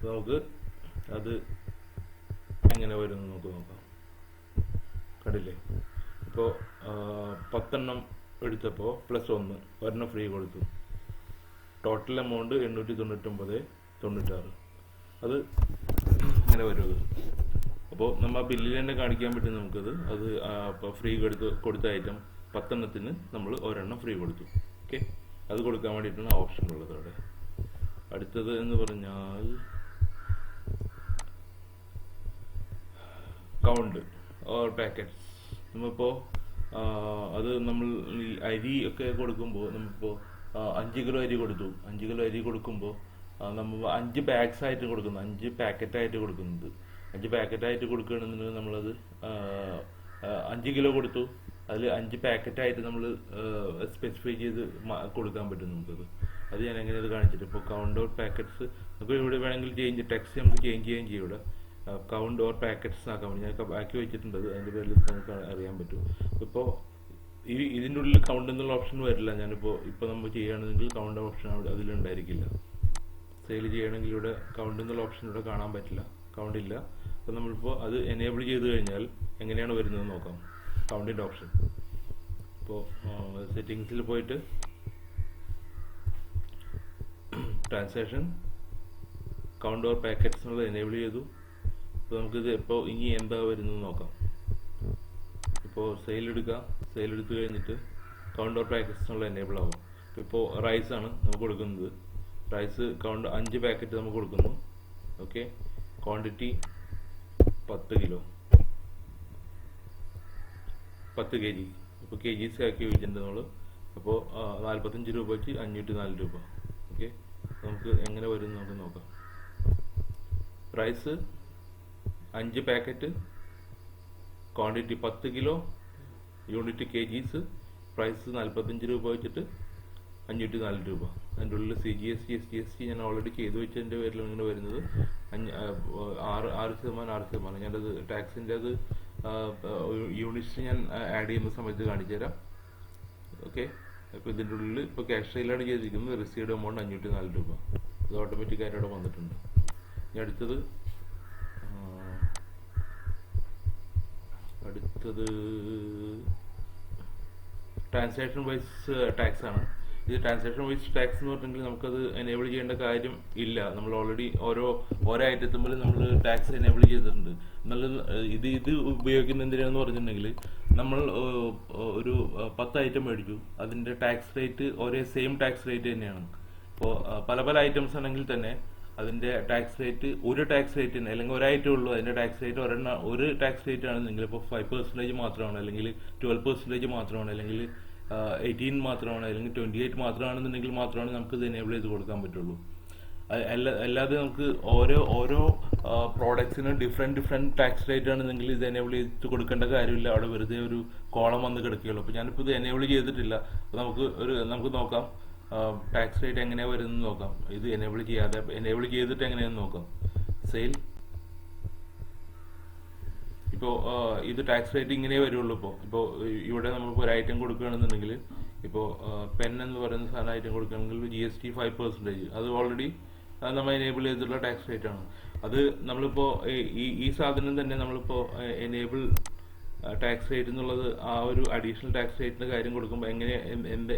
നമുക്ക് അത് എങ്ങനെ വരും നമുക്ക് നോക്കാം. കണ്ടില്ലേ, ഇപ്പോൾ 10 എടുത്തപ്പോൾ +1 ഒരെണ്ണം ഫ്രീ കൊടുത്തു. Total amount 899.96. അത് ഇങ്ങനെ വരും. അപ്പോൾ നമ്മൾ ബില്ലിൽ തന്നെ കാണിക്കാൻ പറ്റും നമുക്കത്. അത് ഇപ്പോൾ ഫ്രീ കൊടുത്ത ഐറ്റം 10 നമ്മൾ ഒരെണ്ണം ഫ്രീ കൊടുത്തു. ഓക്കെ, അത് കൊടുക്കാൻ വേണ്ടിയിട്ടാണ് ഓപ്ഷൻ ഉള്ളത് അവിടെ. അടുത്തത് എന്ന് പറഞ്ഞാൽ കൗണ്ട് ഓർ പാക്കറ്റ്സ്. നമ്മളിപ്പോൾ അത് നമ്മൾ ഈ അരി ഒക്കെ കൊടുക്കുമ്പോൾ, നമ്മളിപ്പോൾ 5 കിലോ അരി കൊടുത്തു. 5 കിലോ അരി കൊടുക്കുമ്പോൾ നമ്മൾ 5 ബാഗ്സ് ആയിട്ട് കൊടുക്കുന്നത്, 5 പാക്കറ്റായിട്ട് കൊടുക്കുന്നത്. 5 പാക്കറ്റായിട്ട് കൊടുക്കുകയാണെന്നുണ്ടെങ്കിൽ നമ്മളത് 5 കിലോ കൊടുത്തു, അതിൽ 5 പാക്കറ്റായിട്ട് നമ്മൾ സ്പെസിഫൈ ചെയ്ത് കൊടുക്കാൻ പറ്റും നമുക്കത്. അത് ഞാൻ എങ്ങനെ അത് കാണിച്ചിട്ട്, ഇപ്പോൾ കൗണ്ട് ഓർ പാക്കറ്റ്സ് നമുക്ക് ഇവിടെ വേണമെങ്കിൽ ടെക്സ്റ്റ് നമുക്ക് ചേഞ്ച് ചെയ്യുകയും ചെയ്യും. ഇവിടെ കൗണ്ട് ഓർ പാക്കറ്റ്സ് ആക്കാൻ വേണ്ടി ഞാൻ ബാക്കി വെച്ചിട്ടുണ്ട്. അതിൻ്റെ പേരിൽ നമുക്ക് അറിയാൻ പറ്റും. ഇപ്പോൾ ഇതിൻ്റെ ഉള്ളിൽ കൗണ്ട് എന്നുള്ള ഓപ്ഷൻ വരില്ല. ഇപ്പോൾ നമ്മൾ ചെയ്യുകയാണെങ്കിൽ കൗണ്ട് ഓപ്ഷൻ അവിടെ അതിലുണ്ടായിരിക്കില്ല. സെയിൽ ചെയ്യണമെങ്കിൽ ഇവിടെ കൗണ്ട് എന്നുള്ള ഓപ്ഷൻ ഇവിടെ കാണാൻ പറ്റില്ല, കൗണ്ട് ഇല്ല. അപ്പോൾ നമ്മളിപ്പോൾ അത് എനേബിൾ ചെയ്ത് കഴിഞ്ഞാൽ എങ്ങനെയാണ് വരുന്നത് നോക്കാം, കൗണ്ടിൻ്റെ ഓപ്ഷൻ. ഇപ്പോൾ സെറ്റിങ്സിൽ പോയിട്ട് ട്രാൻസാക്ഷൻ കൗണ്ട് ഓർ പാക്കറ്റ്സ് എന്നുള്ളത് എനേബിൾ ചെയ്തു. അപ്പോൾ നമുക്കിത് ഇപ്പോൾ ഇനി എന്താ വരുന്നത് നോക്കാം. ഇപ്പോൾ സെയിൽ എടുക്കാം. സെയിൽ എടുത്തു കഴിഞ്ഞിട്ട് കൗണ്ട് ഓർ പാക്കറ്റ്സ് എന്നുള്ള എനേബിൾ ആവും. ഇപ്പോൾ റൈസ് ആണ് നമുക്ക് കൊടുക്കുന്നത്. റൈസ് കൗണ്ട് 5 പാക്കറ്റ് നമുക്ക് കൊടുക്കുന്നു. Okay, quantity 10 kilo, 10 kg. ഇപ്പോൾ kgs ആക്കി വെച്ചിട്ടുണ്ട് നമ്മൾ. അപ്പോൾ 45 രൂപ വെച്ച് 504 രൂപ. ഓക്കെ, നമുക്ക് എങ്ങനെ വരും നമുക്ക് നോക്കാം. Rice 5 packet, quantity 10 kilo, unit kgs, price 45 രൂപ വെച്ചിട്ട് 504 രൂപ. അതിൻ്റെ ഉള്ളിൽ CGST SGST ഞാൻ ഓൾറെഡി ചെയ്ത് വെച്ചതിൻ്റെ പേരിൽ ഇങ്ങനെ വരുന്നത് 6%. ഞാനത് ടാക്സിൻ്റെ അത് യൂണിറ്റ്സ് ഞാൻ ആഡ് ചെയ്യുന്ന സമയത്ത് കാണിച്ചു തരാം. ഓക്കെ, അപ്പോൾ ഇതിൻ്റെ ഉള്ളിൽ ഇപ്പോൾ ക്യാഷ് സെയിലാണ് ചെയ്തിരിക്കുന്നത്. റിസീവ്ഡ് എമൗണ്ട് 504 രൂപ. അത് ഓട്ടോമാറ്റിക്കായിട്ട് അവിടെ വന്നിട്ടുണ്ട്. ഇനി അടുത്തത് അടുത്തത് ട്രാൻസാക്ഷൻ വൈസ് ടാക്സ് ആണ്. ഇത് ട്രാൻസാക്ഷൻ വൈസ് ടാക്സ് എന്ന് പറഞ്ഞെങ്കിൽ നമുക്കത് എനേബിൾ ചെയ്യേണ്ട കാര്യം ഇല്ല. നമ്മൾ ഓൾറെഡി ഓരോ ഐറ്റത്തുമ്പോൾ നമ്മൾ ടാക്സ് എനേബിൾ ചെയ്തിട്ടുണ്ട്. എന്നാൽ ഇത് ഉപയോഗിക്കുന്ന എന്തിനാന്ന് പറഞ്ഞിട്ടുണ്ടെങ്കിൽ നമ്മൾ ഒരു 10 ഐറ്റം മേടിച്ചു, അതിൻ്റെ ടാക്സ് റേറ്റ് ഒരേ സെയിം ടാക്സ് റേറ്റ് തന്നെയാണ്. ഇപ്പോൾ പല ഐറ്റംസ് ആണെങ്കിൽ തന്നെ അതിൻ്റെ ടാക്സ് റേറ്റ് ഒരു ടാക്സ് റേറ്റ് തന്നെ, അല്ലെങ്കിൽ ഒരൈറ്റം ഉള്ളൂ അതിൻ്റെ ടാക്സ് റേറ്റ് ഒരു ടാക്സ് റേറ്റ് ആണെന്നെങ്കിൽ ഇപ്പോൾ 5% മാത്രമാണ്, അല്ലെങ്കിൽ 12% മാത്രമാണ്, അല്ലെങ്കിൽ 18 മാത്രമാണ്, അല്ലെങ്കിൽ 28 മാത്രമാണെന്നുണ്ടെങ്കിൽ മാത്രമാണ് നമുക്ക് ഇത് എനേബിൾ ചെയ്ത് കൊടുക്കാൻ പറ്റുള്ളൂ. അല്ലാതെ നമുക്ക് ഓരോ പ്രോഡക്ട്സിനും ഡിഫറെൻറ്റ് ടാക്സ് റേറ്റ് ആണെന്നെങ്കിൽ ഇത് എനേബിൾ ചെയ്ത് കൊടുക്കേണ്ട കാര്യമില്ല. അവിടെ വെറുതെ ഒരു കോളം വന്ന് കിടക്കുകയുള്ളൂ. അപ്പോൾ ഞാനിപ്പോൾ ഇത് എനേബിൾ ചെയ്തിട്ടില്ല. അപ്പോൾ നമുക്ക് നോക്കാം ടാക്സ് റേറ്റ് എങ്ങനെയാണ് വരുന്നത് നോക്കാം. ഇത് എനേബിൾ ചെയ്തിട്ട് എങ്ങനെയാണെന്ന് നോക്കാം. സെയിൽ ഇപ്പോൾ ഇത് ടാക്സ് റേറ്റ് ഇങ്ങനെ വരുള്ളൂ. ഇപ്പോൾ ഇവിടെ നമ്മളിപ്പോൾ ഒരു ഐറ്റം കൊടുക്കുകയാണെന്നുണ്ടെങ്കിൽ, ഇപ്പോൾ പെൻ എന്ന് പറയുന്ന സാധനം ഐറ്റം കൊടുക്കുകയാണെങ്കിൽ GST 5%, അത് ഓൾറെഡി നമ്മൾ എനേബിൾ ചെയ്തിട്ടുള്ള ടാക്സ് റേറ്റ് ആണ്. അത് നമ്മളിപ്പോൾ ഈ സാധനം തന്നെ നമ്മളിപ്പോൾ എനേബിൾ ടാക്സ് റേറ്റ് എന്നുള്ളത് ആ ഒരു അഡീഷണൽ ടാക്സ് റേറ്റിൻ്റെ കാര്യം കൊടുക്കുമ്പോൾ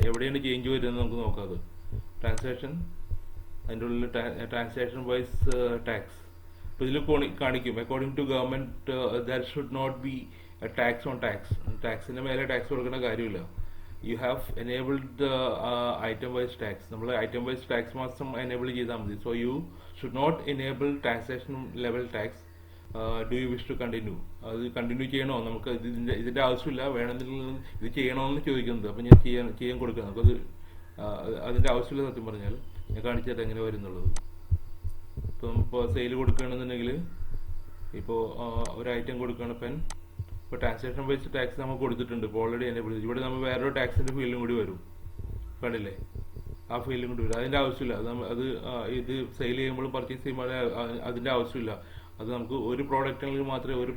എവിടെയാണ് ചേഞ്ച് വരുന്നത് നമുക്ക് നോക്കാം. അത് ട്രാൻസാക്ഷൻ, അതിൻ്റെ ഉള്ളിൽ ട്രാൻസാക്ഷൻ വൈസ് ടാക്സ്. അപ്പോൾ ഇതിൽ കാണിക്കും according to government there should not be tax on tax. ടാക്സിൻ്റെ മേലെ ടാക്സ് കൊടുക്കേണ്ട കാര്യമില്ല. You have enabled item wise tax. നമ്മൾ ഐറ്റം വൈസ് ടാക്സ് മാത്രം എനേബിൾ ചെയ്താൽ മതി. So you should not enable transaction level tax. Do you wish to continue? അത് continue ചെയ്യണോ? നമുക്ക് ഇതിൻ്റെ ആവശ്യമില്ല. വേണമെന്നുണ്ടെങ്കിൽ ഇത് ചെയ്യണമെന്ന് ചോദിക്കുന്നത്. അപ്പോൾ ഞാൻ ചെയ്യാൻ കൊടുക്കുക. നമുക്കത് അതിൻ്റെ ആവശ്യമില്ല. സത്യം പറഞ്ഞാൽ ഞാൻ കാണിച്ചിട്ട് എങ്ങനെ വരുന്നുള്ളത്. ഇപ്പോൾ സെയിൽ കൊടുക്കുകയാണെന്നുണ്ടെങ്കിൽ, ഇപ്പോൾ ഒരു ഐറ്റം കൊടുക്കുകയാണ് പെൻ. ഇപ്പോൾ ട്രാൻസാക്ഷൻ വൈസ് ടാക്സ് നമ്മൾ കൊടുത്തിട്ടുണ്ട്. ഇപ്പോൾ ഓൾറെഡി എനേബിൾ ചെയ്തു. ഇവിടെ നമ്മൾ വേറൊരു ടാക്സിൻ്റെ ഫീൽഡും കൂടി വരും. കണ്ടില്ലേ? ആ ഫീൽഡും കൂടി വരും. അതിൻ്റെ ആവശ്യമില്ല. അത് ഇത് സെയിൽ ചെയ്യുമ്പോൾ പർച്ചേസ് ചെയ്യുമ്പോൾ അതിൻ്റെ ആവശ്യമില്ല. അത് നമുക്ക് ഒരു പ്രോഡക്റ്റിൽ മാത്രമേ ഒരു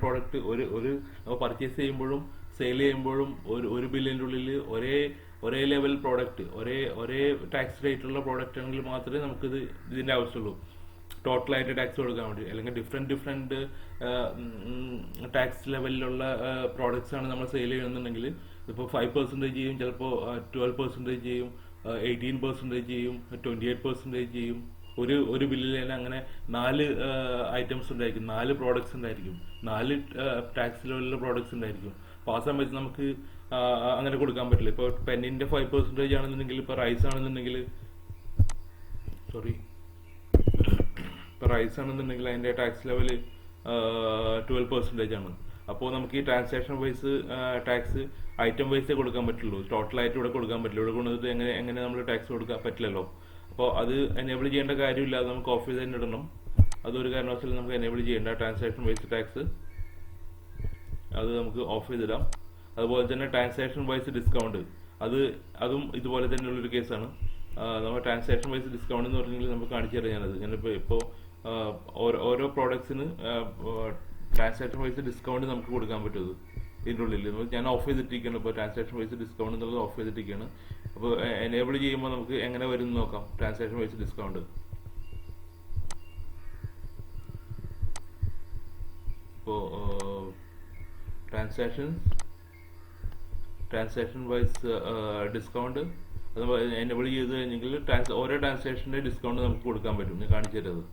പർച്ചേസ് ചെയ്യുമ്പോഴും സെയിൽ ചെയ്യുമ്പോഴും ഒരു ബില്ലിൻ്റെ ഉള്ളിൽ ഒരേ ലെവൽ പ്രോഡക്റ്റ്, ഒരേ ടാക്സ് റേറ്റുള്ള പ്രോഡക്റ്റ് ആണെങ്കിൽ മാത്രമേ നമുക്കിത് ഇതിൻ്റെ ആവശ്യമുള്ളൂ. ടോട്ടലായിട്ട് ടാക്സ് കൊടുക്കാൻ വേണ്ടി, അല്ലെങ്കിൽ ഡിഫറെൻറ്റ് ടാക്സ് ലെവലിലുള്ള പ്രോഡക്റ്റ്സ് ആണ് നമ്മൾ സെയിൽ ചെയ്യുന്നുണ്ടെങ്കിൽ, ഇപ്പോൾ 5% ചെയ്യും, ചിലപ്പോൾ 12% ചെയ്യും, 18% ചെയ്യും, 28% ചെയ്യും. ഒരു ബില്ലിൽ തന്നെ അങ്ങനെ 4 ഐറ്റംസ് ഉണ്ടായിരിക്കും, 4 പ്രോഡക്ട്സ് ഉണ്ടായിരിക്കും, 4 ടാക്സ് ലെവലിലുള്ള പ്രോഡക്ട്സ് ഉണ്ടായിരിക്കും. അപ്പോൾ ആ സമയത്ത് നമുക്ക് അങ്ങനെ കൊടുക്കാൻ പറ്റില്ല. ഇപ്പോൾ പെന്നിൻ്റെ 5% ആണെന്നുണ്ടെങ്കിൽ, ഇപ്പോൾ റൈസ് ആണെന്നുണ്ടെങ്കിൽ അതിൻ്റെ ടാക്സ് ലെവൽ 12% ആണ്. അപ്പോൾ നമുക്ക് ഈ ട്രാൻസാക്ഷൻ വൈസ് ടാക്സ് ഐറ്റം വൈസേ കൊടുക്കാൻ പറ്റുള്ളൂ. ടോട്ടലായിട്ട് ഇവിടെ കൊടുക്കാൻ പറ്റില്ല. ഇവിടെ കൊണ്ടുവന്നിട്ട് എങ്ങനെ നമ്മൾ ടാക്സ് കൊടുക്കാൻ പറ്റില്ലല്ലോ. അപ്പോൾ അത് എനേബിൾ ചെയ്യേണ്ട കാര്യമില്ല. അത് നമുക്ക് ഓഫ് ചെയ്ത് തന്നെ ഇടണം. അതൊരു കാരണവശാലും നമുക്ക് എനേബിൾ ചെയ്യേണ്ട ട്രാൻസാക്ഷൻ വൈസ് ടാക്സ്. അത് നമുക്ക് ഓഫ് ചെയ്തിടാം. അതുപോലെ തന്നെ ട്രാൻസാക്ഷൻ വൈസ് ഡിസ്കൗണ്ട്, അതും ഇതുപോലെ തന്നെയുള്ളൊരു കേസാണ്. നമ്മൾ ട്രാൻസാക്ഷൻ വൈസ് ഡിസ്കൗണ്ട് എന്ന് പറഞ്ഞെങ്കിൽ നമുക്ക് കാണിച്ചു തരാം. ഞാനിപ്പോൾ ഓരോ പ്രോഡക്ട്സിന് ട്രാൻസാക്ഷൻ വൈസ് ഡിസ്കൗണ്ട് നമുക്ക് കൊടുക്കാൻ പറ്റും. ഇതിൻ്റെ ഉള്ളിൽ ഞാൻ ഓഫ് ചെയ്തിട്ടിരിക്കുകയാണ്. ഇപ്പോൾ ട്രാൻസാക്ഷൻ വൈസ് ഡിസ്കൗണ്ട് എന്നുള്ളത് ഓഫ് ചെയ്തിട്ടിരിക്കുകയാണ്. അപ്പോൾ എനേബിൾ ചെയ്യുമ്പോൾ നമുക്ക് എങ്ങനെ വരും എന്ന് നോക്കാം. ട്രാൻസാക്ഷൻ വൈസ് ഡിസ്കൗണ്ട്, ഇപ്പോൾ ട്രാൻസാക്ഷൻ വൈസ് ഡിസ്കൗണ്ട് അത് നമ്മൾ എനേബിൾ ചെയ്ത് കഴിഞ്ഞെങ്കിൽ ഓരോ ട്രാൻസാക്ഷൻ്റെ ഡിസ്കൗണ്ട് നമുക്ക് കൊടുക്കാൻ പറ്റും. ഞാൻ കാണിച്ചു തരുന്നത്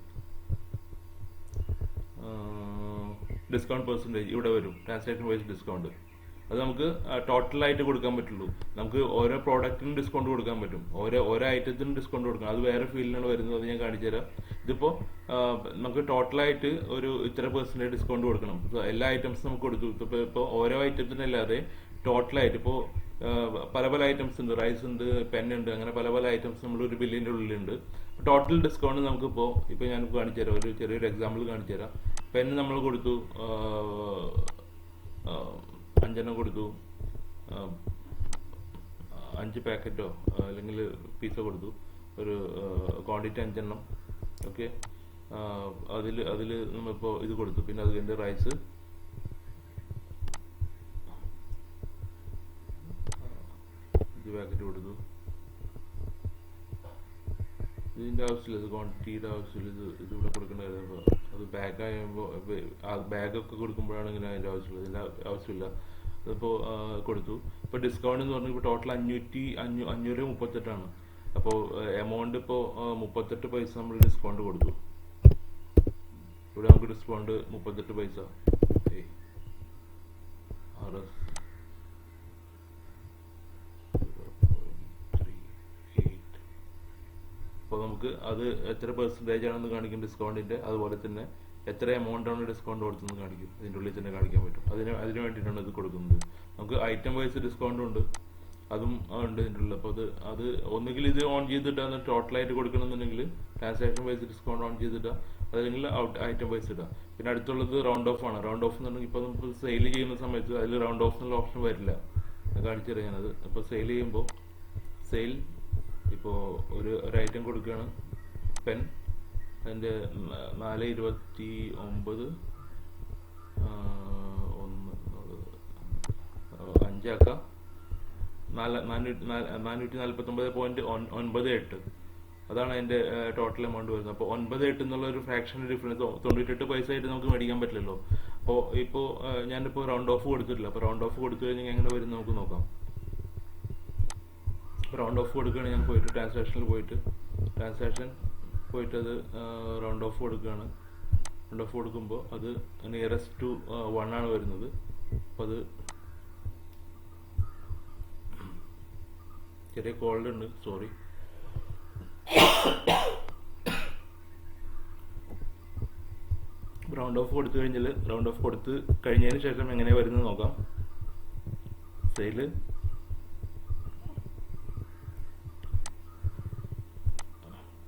ഡിസ്കൗണ്ട് പെർസെൻറ്റേജ് ഇവിടെ വരും. ട്രാൻസാക്ഷൻ വൈസ് ഡിസ്കൗണ്ട് അത് നമുക്ക് ടോട്ടലായിട്ട് കൊടുക്കാൻ പറ്റുള്ളൂ. നമുക്ക് ഓരോ പ്രോഡക്റ്റിനും ഡിസ്കൗണ്ട് കൊടുക്കാൻ പറ്റും, ഓരോ ഐറ്റത്തിനും ഡിസ്കൗണ്ട് കൊടുക്കാം. അത് വേറെ ഫീൽഡിനാണ് വരുന്നത്. അത് ഞാൻ കാണിച്ചു തരാം. ഇതിപ്പോൾ നമുക്ക് ടോട്ടലായിട്ട് ഒരു ഇത്ര പെർസെൻറ്റേജ് ഡിസ്കൗണ്ട് കൊടുക്കണം. എല്ലാ ഐറ്റംസും നമുക്ക് കൊടുത്തു. ഇപ്പോൾ ഓരോ ഐറ്റത്തിനല്ലാതെ ടോട്ടലായിട്ട് ഇപ്പോൾ പല ഐറ്റംസ് ഉണ്ട്. റൈസ് ഉണ്ട്, പെന്നുണ്ട്, അങ്ങനെ പല ഐറ്റംസ് നമ്മൾ ഒരു ബില്ലിൻ്റെ ഉള്ളിലുണ്ട്. ടോട്ടൽ ഡിസ്കൗണ്ട് നമുക്കിപ്പോൾ ഞാൻ കാണിച്ചു തരാം. ചെറിയൊരു എക്സാമ്പിൾ കാണിച്ചു തരാം. പെന്ന് നമ്മൾ കൊടുത്തു, 5 എണ്ണം കൊടുത്തു, 5 പാക്കറ്റോ അല്ലെങ്കിൽ പീസോ കൊടുത്തു, ഒരു ക്വാണ്ടിറ്റി 5 എണ്ണം. ഓക്കെ, അതിൽ നമ്മളിപ്പോൾ ഇത് കൊടുത്തു. പിന്നെ അത് കഴിഞ്ഞ് റൈസ്, പാക്കറ്റ് കൊടുത്തു. ഇതിൻ്റെ ആവശ്യമില്ല, ഇത് ക്വാണ്ടിറ്റിയുടെ ആവശ്യമില്ല. ഇതിവിടെ കൊടുക്കേണ്ട കാര്യം അത് അത് ബാഗ് ആകുമ്പോൾ ബാഗൊക്കെ കൊടുക്കുമ്പോഴാണ് ഇങ്ങനെ അതിൻ്റെ ആവശ്യമുള്ളത്, ഇതിൻ്റെ ആവശ്യമില്ല. അതിപ്പോൾ കൊടുത്തു. ഇപ്പോൾ ഡിസ്കൗണ്ട് എന്ന് പറഞ്ഞാൽ ഇപ്പോൾ ടോട്ടൽ 538. അപ്പോൾ എമൗണ്ട് ഇപ്പോൾ 38 പൈസ നമ്മൾ ഡിസ്കൗണ്ട് കൊടുത്തു. ഇവിടെ നമുക്ക് ഡിസ്കൗണ്ട് 38 പൈസ. അപ്പോൾ നമുക്ക് അത് എത്ര പെർസെൻറ്റേജ് ആണെന്ന് കാണിക്കും ഡിസ്കൗണ്ടിൻ്റെ, അതുപോലെ തന്നെ എത്ര എമൗണ്ട് ആണ് ഡിസ്കൗണ്ട് കൊടുത്തെന്ന് കാണിക്കും. ഇതിൻ്റെ ഉള്ളിൽ തന്നെ കാണിക്കാൻ പറ്റും. അതിന് വേണ്ടിയിട്ടാണ് ഇത് കൊടുക്കുന്നത്. നമുക്ക് ഐറ്റം വൈസ് ഡിസ്കൗണ്ട് ഉണ്ട്, അതും ഉണ്ട് ഇതിൻ്റെ ഉള്ളിൽ. അപ്പോൾ അത് ഒന്നുകിൽ ഇത് ഓൺ ചെയ്തിട്ടാണ് ടോട്ടലായിട്ട് കൊടുക്കണമെന്നുണ്ടെങ്കിൽ ട്രാൻസാക്ഷൻ വൈസ് ഡിസ്കൗണ്ട് ഓൺ ചെയ്തിട്ടാ, അതല്ലെങ്കിൽ ഐറ്റം വൈസ് ഇടുക. പിന്നെ അടുത്തുള്ളത് റൗണ്ട് ഓഫ് ആണ്. റൗണ്ട് ഓഫ് എന്നുണ്ടെങ്കിൽ ഇപ്പോൾ നമുക്ക് സെയിൽ ചെയ്യുന്ന സമയത്ത് അതിൽ റൗണ്ട് ഓഫ് എന്നുള്ള ഓപ്ഷൻ വരില്ല. കാണിച്ചു തരാം ഞാനത്. അപ്പോൾ സെയിൽ ചെയ്യുമ്പോൾ ഇപ്പോൾ ഒരു ഐറ്റം കൊടുക്കുകയാണ്, പെൻ. അതിൻ്റെ 429 5 449.98. അതാണ് അതിൻ്റെ ടോട്ടൽ എമൗണ്ട് വരുന്നത്. അപ്പോൾ 98 എന്നുള്ള ഒരു ഫ്രാക്ഷൻ ഡിഫറൻസ് 98 പൈസ ആയിട്ട് നമുക്ക് മേടിക്കാൻ പറ്റില്ലല്ലോ. അപ്പോൾ ഞാനിപ്പോൾ റൗണ്ട് ഓഫ് കൊടുത്തിട്ടില്ല. അപ്പോൾ റൗണ്ട് ഓഫ് കൊടുത്തു കഴിഞ്ഞാൽ എങ്ങനെ വരും നമുക്ക് നോക്കാം. റൗണ്ട് ഓഫ് കൊടുക്കുകയാണ്. ഞാൻ പോയിട്ട് ട്രാൻസാക്ഷൻ പോയിട്ട് അത് റൗണ്ട് ഓഫ് കൊടുക്കുകയാണ്. റൗണ്ട് ഓഫ് കൊടുക്കുമ്പോൾ അത് നിയറസ്റ്റ് ടു 1 ആണ് വരുന്നത്. അപ്പോൾ അത് ചെറിയ കോൾഡ് ഉണ്ട്, സോറി. റൗണ്ട് ഓഫ് കൊടുത്തു കഴിഞ്ഞതിന് ശേഷം എങ്ങനെ വരുന്നത് നോക്കാം. സെയില്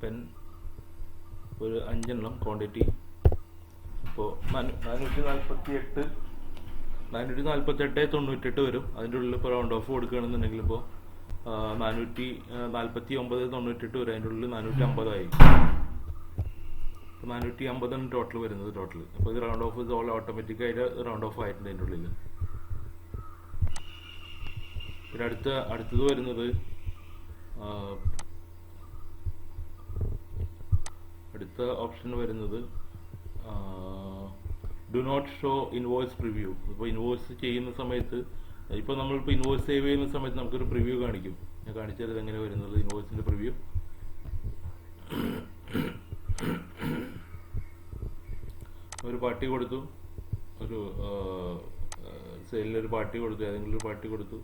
പെൻ ഒരു 5 ക്വാണ്ടിറ്റി. ഇപ്പോൾ 448.98 വരും. അതിൻ്റെ ഉള്ളിൽ ഇപ്പോൾ റൗണ്ട് ഓഫ് കൊടുക്കുകയാണെന്നുണ്ടെങ്കിൽ ഇപ്പോൾ 449.98 വരും. അതിൻ്റെ ഉള്ളിൽ 450 ആയി. ഇപ്പോൾ 450 ടോട്ടൽ വരുന്നത്. അപ്പോൾ ഇത് റൗണ്ട് ഓഫ് ഓൾ ഓട്ടോമാറ്റിക്കായിട്ട് റൗണ്ട് ഓഫ് ആയിട്ടുണ്ട് അതിൻ്റെ ഉള്ളിൽ. പിന്നെ അടുത്തത് വരുന്നത് അടുത്ത ഓപ്ഷൻ വരുന്നത് do not show invoice preview. ഇപ്പോൾ ഇൻവോയ്സ് ചെയ്യുന്ന സമയത്ത്, ഇപ്പോൾ നമ്മളിപ്പോൾ ഇൻവോയ്സ് സേവ് ചെയ്യുന്ന സമയത്ത് നമുക്കൊരു പ്രിവ്യൂ കാണിക്കും. ഞാൻ കാണിച്ചത് എങ്ങനെ വരുന്നത് ഇൻവോയ്സിൻ്റെ പ്രിവ്യൂ. ഒരു പാർട്ടി കൊടുത്തു, ഒരു സെയിലിനൊരു പാർട്ടി കൊടുത്തു, ഏതെങ്കിലും ഒരു പാർട്ടി കൊടുത്തു.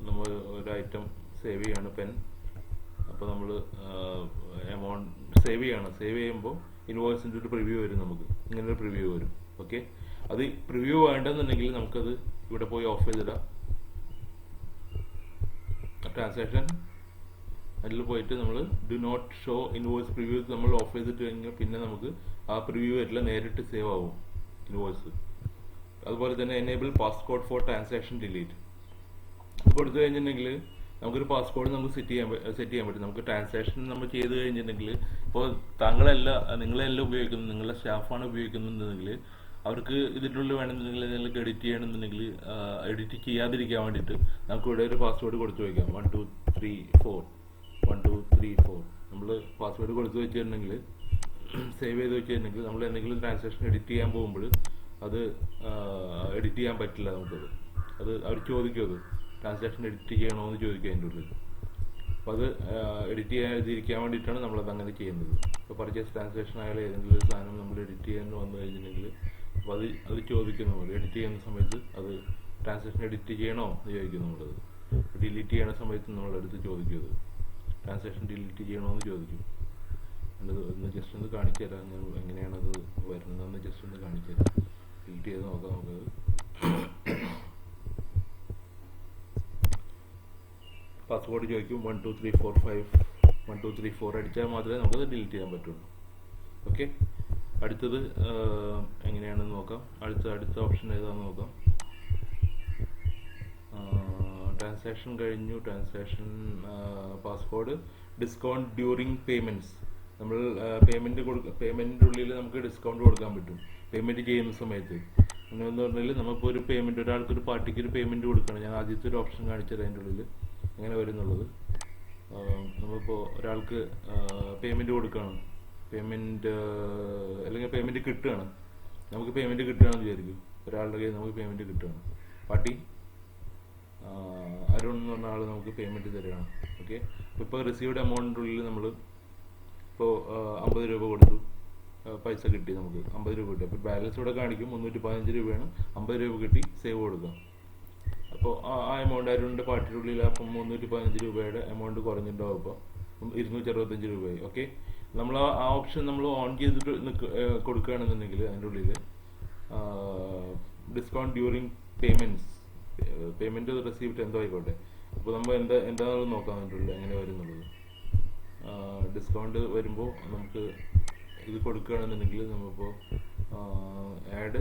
നമ്മൾ ഒരു ഐറ്റം സേവ് ചെയ്യാണ്, പെൻ. അപ്പോൾ നമ്മൾ എമൗണ്ട് സേവ് ചെയ്യുമ്പോൾ ഇൻവോയ്സിൻ്റെ ഒരു പ്രിവ്യൂ വരും. നമുക്ക് ഇങ്ങനൊരു പ്രിവ്യൂ വരും. ഓക്കെ, അത് പ്രിവ്യൂ വേണ്ടെന്നുണ്ടെങ്കിൽ നമുക്കത് ഇവിടെ പോയി ഓഫ് ചെയ്തിടാം. ട്രാൻസാക്ഷൻ അതിൽ പോയിട്ട് നമ്മൾ do not show invoice preview നമ്മൾ ഓഫ് ചെയ്തിട്ട് കഴിഞ്ഞാൽ പിന്നെ നമുക്ക് ആ പ്രിവ്യൂ വരില്ല, നേരിട്ട് സേവ് ആവും ഇൻവോയ്സ്. അതുപോലെ തന്നെ enable passcode for transaction delete കൊടുത്തു കഴിഞ്ഞിട്ടുണ്ടെങ്കിൽ നമുക്കൊരു പാസ്കോഡ് നമുക്ക് സെറ്റ് ചെയ്യാൻ പറ്റും. നമുക്ക് ട്രാൻസാക്ഷൻ നമ്മൾ ചെയ്ത് കഴിഞ്ഞിട്ടുണ്ടെങ്കിൽ, ഇപ്പോൾ നിങ്ങളെല്ലാം ഉപയോഗിക്കുന്നത്, നിങ്ങളുടെ സ്റ്റാഫാണ് ഉപയോഗിക്കുന്നുണ്ടെങ്കിൽ അവർക്ക് ഇതിൻ്റെ ഉള്ളിൽ വേണമെന്നുണ്ടെങ്കിൽ നിങ്ങൾക്ക് എഡിറ്റ് ചെയ്യണമെന്നുണ്ടെങ്കിൽ എഡിറ്റ് ചെയ്യാതിരിക്കാൻ വേണ്ടിയിട്ട് നമുക്ക് ഇവിടെ ഒരു പാസ്വേഡ് കൊടുത്തു വയ്ക്കാം. 1234 നമ്മൾ പാസ്വേഡ് കൊടുത്തു വെച്ചിട്ടുണ്ടെങ്കിൽ, സേവ് ചെയ്ത് വെച്ചിട്ടുണ്ടെങ്കിൽ, നമ്മൾ എന്തെങ്കിലും ട്രാൻസാക്ഷൻ എഡിറ്റ് ചെയ്യാൻ പോകുമ്പോൾ അത് എഡിറ്റ് ചെയ്യാൻ പറ്റില്ല നമുക്കത്. അവർ ചോദിക്കും, അത് ട്രാൻസാക്ഷൻ എഡിറ്റ് ചെയ്യണോ എന്ന് ചോദിക്കുക അതിൻ്റെ ഉള്ളിൽ. അപ്പോൾ അത് എഡിറ്റ് ചെയ്യാതിരിക്കാൻ വേണ്ടിയിട്ടാണ് നമ്മളത് അങ്ങനെ ചെയ്യുന്നത്. ഇപ്പോൾ പർച്ചേസ് ട്രാൻസാക്ഷൻ ആയാലും ഏതെങ്കിലും ഒരു സാധനം നമ്മൾ എഡിറ്റ് ചെയ്യാൻ വന്നു കഴിഞ്ഞിട്ടുണ്ടെങ്കിൽ അപ്പോൾ അത് ചോദിക്കും. നമ്മൾ എഡിറ്റ് ചെയ്യുന്ന സമയത്ത് അത് ട്രാൻസാക്ഷൻ എഡിറ്റ് ചെയ്യണോ എന്ന് ചോദിക്കും. നമ്മളത് ഡിലീറ്റ് ചെയ്യണ സമയത്ത് നമ്മളെടുത്ത് ചോദിക്കും, അത് ട്രാൻസാക്ഷൻ ഡിലീറ്റ് ചെയ്യണോ എന്ന് ചോദിക്കും. ഒന്ന് ജസ്റ്റ് ഒന്ന് കാണിച്ചു തരാം ഞാൻ എങ്ങനെയാണത് വരുന്നതെന്ന് ജസ്റ്റ് ഒന്ന് കാണിച്ചു തരാം. ഡിലീറ്റ് ചെയ്ത് നോക്കാം നമുക്കത്. പാസ്വേഡ് ചോദിക്കും 1234 അടിച്ചാൽ മാത്രമേ നമുക്കത് ഡിലീറ്റ് ചെയ്യാൻ പറ്റുള്ളൂ. ഓക്കെ, അടുത്തത് എങ്ങനെയാണെന്ന് നോക്കാം. അടുത്ത ഓപ്ഷൻ ഏതാണെന്ന് നോക്കാം. ട്രാൻസാക്ഷൻ കഴിഞ്ഞു. Password discount during payments. നമ്മൾ പേയ്മെൻറ്റിൻ്റെ ഉള്ളിൽ നമുക്ക് ഡിസ്കൗണ്ട് കൊടുക്കാൻ പറ്റും പേയ്മെൻറ്റ് ചെയ്യുന്ന സമയത്ത്. എന്ന് പറഞ്ഞാൽ നമ്മളിപ്പോൾ ഒരു പേയ്മെൻറ്റ്, ഒരാൾക്കൊരു പാർട്ടിക്ക് ഒരു പേയ്മെൻറ്റ് കൊടുക്കണം. ഞാൻ ആദ്യത്തെ ഒരു ഓപ്ഷൻ കാണിച്ചത് അതിൻ്റെ ഉള്ളിൽ എങ്ങനെ വരുന്നുള്ളത്. നമ്മളിപ്പോൾ ഒരാൾക്ക് പേയ്മെൻറ്റ് കൊടുക്കണം. പേയ്മെൻറ്റ് അല്ലെങ്കിൽ പേയ്മെൻറ്റ് കിട്ടുകയാണ്, നമുക്ക് പേയ്മെൻറ്റ് കിട്ടുകയാണെന്ന് വിചാരിക്കും. ഒരാളുടെ കയ്യിൽ നമുക്ക് പേയ്മെൻറ്റ് കിട്ടുകയാണ്. പാർട്ടി അരുൺ എന്ന് പറഞ്ഞ ആൾ നമുക്ക് പേയ്മെൻറ്റ് തരികയാണ്. ഓക്കെ, ഇപ്പോൾ റിസീവ്ഡ് എമൗണ്ടിനുള്ളിൽ നമ്മൾ ഇപ്പോൾ 50 രൂപ കൊടുത്തു, പൈസ കിട്ടി, നമുക്ക് 50 രൂപ കിട്ടി. അപ്പോൾ ബാലൻസ് ഇവിടെ കാണിക്കും 315 രൂപയാണ്. 50 രൂപ കിട്ടി, സേവ് കൊടുക്കാം. അപ്പോൾ ആ എമൗണ്ട് അരുണിൻ്റെ പാർട്ടിയുടെ ഉള്ളിൽ അപ്പം 315 രൂപയുടെ എമൗണ്ട് കുറഞ്ഞിട്ടുണ്ടാവും. അപ്പോൾ 265 രൂപയായി. ഓക്കെ, നമ്മൾ ആ ഓപ്ഷൻ നമ്മൾ ഓൺ ചെയ്തിട്ട് കൊടുക്കുകയാണെന്നുണ്ടെങ്കിൽ അതിൻ്റെ ഉള്ളിൽ ഡിസ്കൗണ്ട് ഡ്യൂറിങ് പേയ്മെൻറ്റ് റിസീപ്റ്റ് എന്തോ ആയിക്കോട്ടെ. അപ്പോൾ നമ്മൾ എന്താണെന്ന് നോക്കാം അതിൻ്റെ ഉള്ളിൽ എങ്ങനെ വരുന്നുള്ളത്. ഡിസ്കൗണ്ട് വരുമ്പോൾ നമുക്ക് ഇത് കൊടുക്കുകയാണെന്നുണ്ടെങ്കിൽ നമ്മളിപ്പോൾ ആഡ്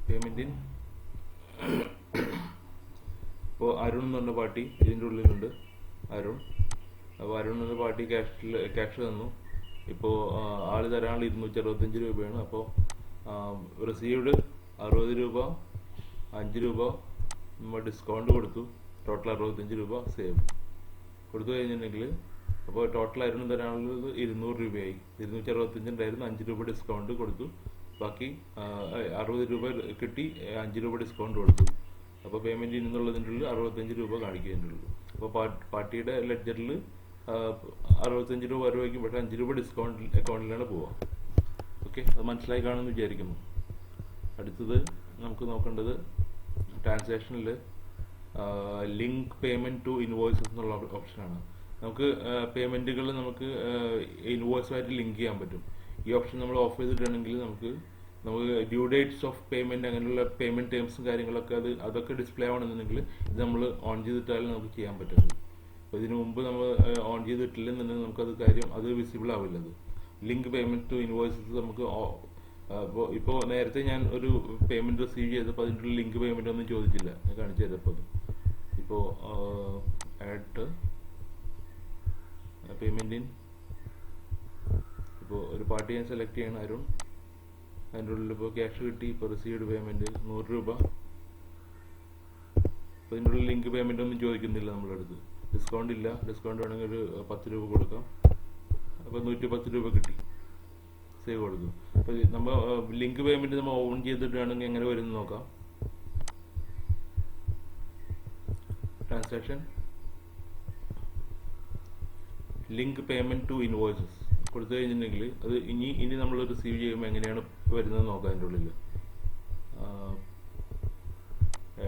പേയ്മെൻറ്റിൻ, ഇപ്പോൾ അരുൺ എന്ന് പറഞ്ഞ പാർട്ടി ഇതിൻ്റെ ഉള്ളിലുണ്ട്, അരുൺ. അപ്പോൾ അരുൺ എന്ന പാർട്ടി ക്യാഷ് തന്നു. ഇപ്പോൾ ആൾ തരാനുള്ള 265 രൂപയാണ്. അപ്പോൾ റിസീവ്ഡ് 60 രൂപ, 5 രൂപ നമ്മൾ ഡിസ്കൗണ്ട് കൊടുത്തു, ടോട്ടൽ 65 രൂപ സേവ് കൊടുത്തു കഴിഞ്ഞിട്ടുണ്ടെങ്കിൽ അപ്പോൾ ടോട്ടൽ അരുൺ തരാനുള്ളത് 200 രൂപയായി. 265 ഉണ്ടായിരുന്നു, 5 രൂപ ഡിസ്കൗണ്ട് കൊടുത്തു, ബാക്കി 60 രൂപ കിട്ടി, 5 രൂപ ഡിസ്കൗണ്ട് കൊടുത്തു. അപ്പോൾ പേയ്മെൻറ്റ് എന്നുള്ളതിൻ്റെ ഉള്ളിൽ 65 രൂപ കാണിക്കുന്നതിൻ്റെ. അപ്പോൾ പാർട്ടിയുടെ ലെഡ്ജറിൽ 65 രൂപ വരവായിരിക്കും, പക്ഷേ 5 രൂപ ഡിസ്കൗണ്ട് അക്കൗണ്ടിലാണ് പോവുക. ഓക്കെ, അത് മനസ്സിലായി കാണുമെന്ന് വിചാരിക്കുന്നു. അടുത്തത് നമുക്ക് നോക്കേണ്ടത് ട്രാൻസാക്ഷനിൽ ലിങ്ക് പേയ്മെൻറ്റ് ടു ഇൻവോയ്സസ് എന്നുള്ള ഓപ്ഷനാണ്. നമുക്ക് പേയ്മെൻറ്റുകൾ നമുക്ക് ഇൻവോയ്സുമായിട്ട് ലിങ്ക് ചെയ്യാൻ പറ്റും. ഈ ഓപ്ഷൻ നമ്മൾ ഓഫ് ചെയ്തിട്ടുണ്ടെങ്കിൽ നമുക്ക് ഡ്യൂ ഡേറ്റ്സ് ഓഫ് പേയ്മെൻറ്റ് അങ്ങനെയുള്ള പേയ്മെൻറ്റ് ടേംസും കാര്യങ്ങളൊക്കെ അതൊക്കെ ഡിസ്പ്ലേ ആവണമെന്നുണ്ടെങ്കിൽ ഇത് നമ്മൾ ഓൺ ചെയ്തിട്ടാലും നമുക്ക് ചെയ്യാൻ പറ്റുന്നത്. അപ്പോൾ ഇതിനു മുമ്പ് നമ്മൾ ഓൺ ചെയ്തിട്ടില്ലെന്നുണ്ടെങ്കിൽ നമുക്കത് അത് വിസിബിൾ ആവില്ല. അത് ലിങ്ക് പേയ്മെൻറ്റ് ടു ഇൻവോയ്സസ് നമുക്ക് ഇപ്പോൾ നേരത്തെ ഞാൻ ഒരു പേയ്മെൻറ്റ് റിസീവ് ചെയ്തപ്പോൾ അതിൻ്റെ ലിങ്ക് പേയ്മെൻറ്റ് ഒന്നും ചോദിച്ചില്ല, ഞാൻ കാണിച്ചു തരപ്പോൾ. ഇപ്പോൾ ആഡ് പേയ്മെൻറ്റിൻ, ഇപ്പോൾ ഒരു പാർട്ടി ഞാൻ സെലക്ട് ചെയ്യണം, അരുൺ. അതിൻ്റെ ഉള്ളിൽ ഇപ്പോൾ ക്യാഷ് കിട്ടി, ഇപ്പോൾ റിസീവ്ഡ് പേയ്മെൻറ്റ് 100 രൂപ. അപ്പോൾ ഇതിൻ്റെ ഉള്ളിൽ ലിങ്ക് പേയ്മെൻറ്റ് ഒന്നും ചോദിക്കുന്നില്ല നമ്മളടുത്ത്. ഡിസ്കൗണ്ട് ഇല്ല, ഡിസ്കൗണ്ട് വേണമെങ്കിൽ ഒരു 10 രൂപ കൊടുക്കാം. അപ്പോൾ 110 രൂപ കിട്ടി, സേവ് കൊടുക്കും. അപ്പോൾ നമ്മൾ ലിങ്ക് പേയ്മെൻറ്റ് നമ്മൾ ഓൺ ചെയ്തിട്ടാണെങ്കിൽ എങ്ങനെ വരുമെന്ന് നോക്കാം. Transaction link payment to invoices കൊടുത്തു കഴിഞ്ഞിട്ടുണ്ടെങ്കിൽ അത് ഇനി നമ്മൾ റിസീവ് ചെയ്യുമ്പോൾ എങ്ങനെയാണ് വരുന്നത് നോക്കാം. അതിൻ്റെ ഉള്ളിൽ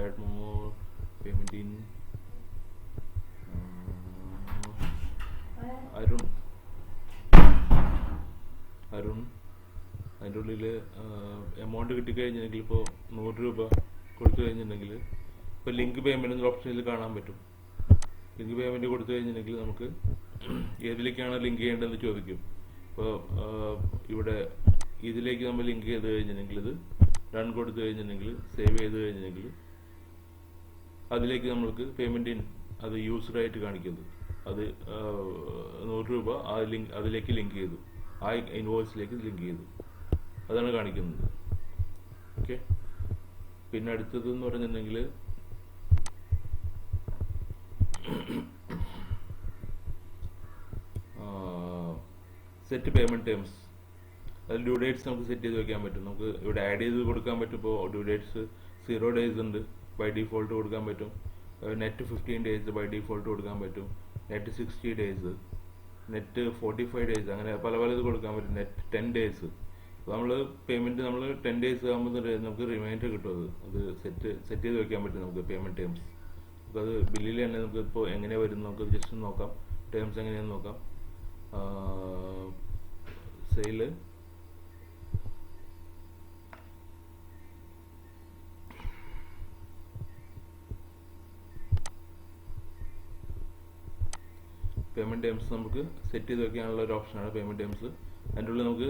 add more payment in Arun അതിൻ്റെ ഉള്ളിൽ എമൗണ്ട് കിട്ടിക്കഴിഞ്ഞിട്ടുണ്ടെങ്കിൽ ഇപ്പോൾ 100 രൂപ കൊടുത്തു കഴിഞ്ഞിട്ടുണ്ടെങ്കിൽ ഇപ്പോൾ ലിങ്ക് പേയ്മെൻറ്റ് എന്ന ഓപ്ഷനിൽ കാണാൻ പറ്റും. ലിങ്ക് പേയ്മെൻറ്റ് കൊടുത്തു കഴിഞ്ഞിട്ടുണ്ടെങ്കിൽ നമുക്ക് ഏതിലേക്കാണ് ലിങ്ക് ചെയ്യേണ്ടതെന്ന് ചോദിക്കും. ഇപ്പോൾ ഇവിടെ ഇതിലേക്ക് നമ്മൾ ലിങ്ക് ചെയ്ത് കഴിഞ്ഞിട്ടുണ്ടെങ്കിൽ ഇത് റൺ കൊടുത്തു കഴിഞ്ഞിട്ടുണ്ടെങ്കിൽ സേവ് ചെയ്ത് കഴിഞ്ഞിട്ടുണ്ടെങ്കിൽ അതിലേക്ക് നമ്മൾക്ക് പേയ്മെൻറ്റ് അത് യൂസ്ഡായിട്ട് കാണിക്കുന്നത്. അത് 100 രൂപ അതിലേക്ക് ലിങ്ക് ചെയ്തു, ആ ഇൻവോയ്സിലേക്ക് ലിങ്ക് ചെയ്തു, അതാണ് കാണിക്കുന്നത്. ഓക്കെ, പിന്നെ അടുത്തതെന്ന് പറഞ്ഞിട്ടുണ്ടെങ്കിൽ സെറ്റ് പേയ്മെൻറ്റ് ടേംസ്. അതിൽ ഡ്യൂ ഡേറ്റ്സ് നമുക്ക് സെറ്റ് ചെയ്ത് വെക്കാൻ പറ്റും. നമുക്ക് ഇവിടെ ആഡ് ചെയ്ത് കൊടുക്കാൻ പറ്റും. ഇപ്പോൾ ഡ്യൂ ഡേറ്റ്സ് 0 days ഉണ്ട്, ബൈ ഡിഫോൾട്ട് കൊടുക്കാൻ പറ്റും. നെറ്റ് 15 days ബൈ ഡിഫോൾട്ട് കൊടുക്കാൻ പറ്റും. നെറ്റ് 60 days, നെറ്റ് 45 days, അങ്ങനെ പലത് കൊടുക്കാൻ പറ്റും. Net 10 days. അപ്പോൾ നമ്മൾ പേയ്മെൻറ്റ് നമ്മൾ 10 days ആകുമ്പോൾ നമുക്ക് റിമൈൻഡർ കിട്ടും. അത് സെറ്റ് ചെയ്ത് വെക്കാൻ പറ്റും നമുക്ക് പേയ്മെൻറ്റ് ടേംസ്. നമുക്കത് ബില്ലിൽ തന്നെ നമുക്ക് ഇപ്പോൾ എങ്ങനെ വരും നമുക്ക് ജസ്റ്റ് നോക്കാം. ടേംസ് എങ്ങനെയാണെന്ന് നോക്കാം. സെയില് പേയ്മെൻറ്റ് ടേംസ് നമുക്ക് സെറ്റ് ചെയ്ത് വെക്കാനുള്ള ഒരു ഓപ്ഷനാണ് പേയ്മെൻറ്റ് ടേംസ്. അതിൻ്റെ ഉള്ളിൽ നമുക്ക്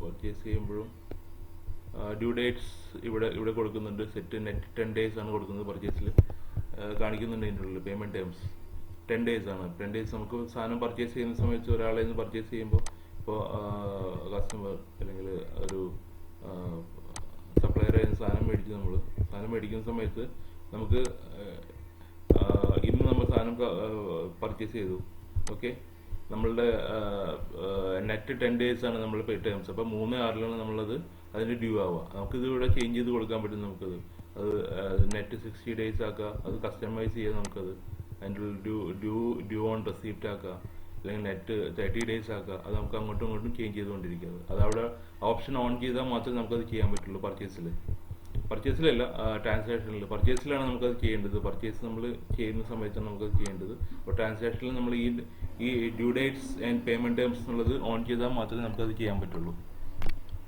പർച്ചേസ് ചെയ്യുമ്പോഴും ഡ്യൂ ഡേറ്റ്സ് ഇവിടെ കൊടുക്കുന്നുണ്ട്. സെറ്റ് നെറ്റ് 10 days ആണ് കൊടുക്കുന്നത്. പർച്ചേസിൽ കാണിക്കുന്നുണ്ട് അതിൻ്റെ ഉള്ളിൽ പേയ്മെൻറ്റ് ടേംസ് 10 days ആണ്. 10 days നമുക്ക് സാധനം പർച്ചേസ് ചെയ്യുന്ന സമയത്ത് ഒരാളെ നിന്ന് പർച്ചേസ് ചെയ്യുമ്പോൾ ഇപ്പോൾ കസ്റ്റമർ അല്ലെങ്കിൽ ഒരു സപ്ലയറെ സാധനം മേടിക്കുന്ന സമയത്ത് നമുക്ക് ഇന്ന് നമ്മൾ സാധനം പർച്ചേസ് ചെയ്തു. ഓക്കെ, നമ്മളുടെ നെറ്റ് 10 days ആണ് നമ്മൾ പേ ടേംസ്. അപ്പോൾ 3/6 നമ്മളത് അതിന് ഡ്യൂ ആവുക. നമുക്കിത് ഇവിടെ ചേഞ്ച് ചെയ്ത് കൊടുക്കാൻ പറ്റും. നമുക്കത് നെറ്റ് 60 days ആക്കുക, അത് കസ്റ്റമൈസ് ചെയ്യാം. നമുക്കത് അതിൻ്റെ ഡ്യൂ ഓൺ റെസിപ്റ്റ് ആക്കുക, അല്ലെങ്കിൽ നെറ്റ് 30 days ആക്കുക. അത് നമുക്ക് അങ്ങോട്ടും ഇങ്ങോട്ടും ചേഞ്ച് ചെയ്തുകൊണ്ടിരിക്കുക. അത് അവിടെ ഓപ്ഷൻ ഓൺ ചെയ്താൽ മാത്രമേ നമുക്കത് ചെയ്യാൻ പറ്റുള്ളൂ. പർച്ചേസിലല്ല, ട്രാൻസാക്ഷനിൽ. പർച്ചേസിലാണ് നമുക്കത് ചെയ്യേണ്ടത്. പർച്ചേസ് നമ്മൾ ചെയ്യുന്ന സമയത്താണ് നമുക്കത് ചെയ്യേണ്ടത്. അപ്പോൾ ട്രാൻസാക്ഷനിൽ നമ്മൾ ഈ due dates and payment terms എന്നുള്ളത് ഓൺ ചെയ്താൽ മാത്രമേ നമുക്കത് ചെയ്യാൻ പറ്റുള്ളൂ.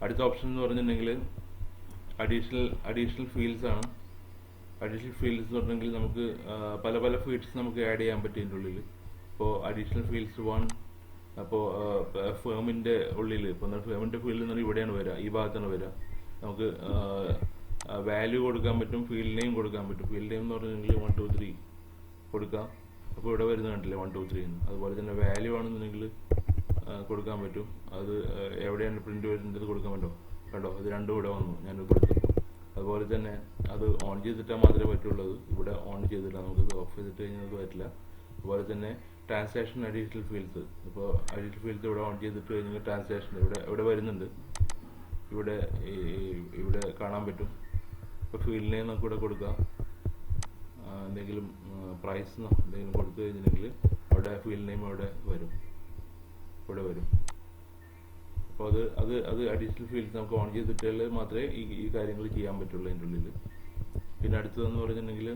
അടുത്ത ഓപ്ഷൻ എന്ന് പറഞ്ഞിട്ടുണ്ടെങ്കിൽ അഡീഷണൽ ഫീൽഡ്സ് ആണ്. അഡീഷണൽ ഫീൽഡ്സ് എന്ന് പറഞ്ഞിട്ടുണ്ടെങ്കിൽ നമുക്ക് പല ഫീൽഡ്സ് നമുക്ക് ആഡ് ചെയ്യാൻ പറ്റും ഇതിൻ്റെ ഉള്ളിൽ. ഇപ്പോൾ അഡീഷണൽ ഫീൽഡ്സ് 1, അപ്പോൾ ഫേമിൻ്റെ ഉള്ളിൽ, ഇപ്പോൾ ഫേമിൻ്റെ ഫീൽഡ് എന്ന് പറഞ്ഞാൽ ഇവിടെയാണ് വരിക, ഈ ഭാഗത്താണ് വരിക. നമുക്ക് വാല്യൂ കൊടുക്കാൻ പറ്റും, ഫീൽഡ് നെയിം കൊടുക്കാൻ പറ്റും. ഫീൽഡ് നെയിം എന്ന് പറഞ്ഞിട്ടുണ്ടെങ്കിൽ 1 2 3 കൊടുക്കാം. അപ്പോൾ ഇവിടെ വരുന്ന കണ്ടില്ലേ 1 2 3 എന്ന്. അതുപോലെ തന്നെ വാല്യൂ ആണെന്നുണ്ടെങ്കിൽ കൊടുക്കാൻ പറ്റും. അത് എവിടെയാണ് പ്രിന്റ് വരുന്നത് കൊടുക്കാൻ പറ്റുമോ? കണ്ടോ, അത് രണ്ടും ഇവിടെ വന്നു, ഞാൻ കൊടുത്തു. അതുപോലെ തന്നെ അത് ഓൺ ചെയ്തിട്ടാൽ മാത്രമേ പറ്റുള്ളൂ. ഇവിടെ ഓൺ ചെയ്തില്ല, നമുക്കത് ഓഫ് ചെയ്തിട്ട് കഴിഞ്ഞാൽ പറ്റില്ല. അതുപോലെ തന്നെ ട്രാൻസാക്ഷൻ അഡീഷണൽ ഫീൽഡ്സ്. ഇപ്പോൾ അഡീഷണൽ ഫീൽഡ്സ് ഇവിടെ ഓൺ ചെയ്തിട്ട് കഴിഞ്ഞാൽ ട്രാൻസാക്ഷൻ ഇവിടെ വരുന്നുണ്ട്. ഇവിടെ കാണാൻ പറ്റും. ഇപ്പോൾ ഫീൽഡ് നെയിം നമുക്ക് ഇവിടെ കൊടുക്കാം. എന്തെങ്കിലും പ്രൈസ് എന്തെങ്കിലും കൊടുത്തു കഴിഞ്ഞിട്ടുണ്ടെങ്കിൽ അവിടെ ഫീൽഡ് നെയിം ഇവിടെ വരും. അപ്പോൾ അത് അഡീഷണൽ ഫീൽഡ്സ് നമുക്ക് ഓൺ ചെയ്തിട്ടാൽ മാത്രമേ ഈ കാര്യങ്ങൾ ചെയ്യാൻ പറ്റുള്ളൂ അതിൻ്റെ ഉള്ളിൽ. പിന്നെ അടുത്തതെന്ന് പറഞ്ഞിട്ടുണ്ടെങ്കിൽ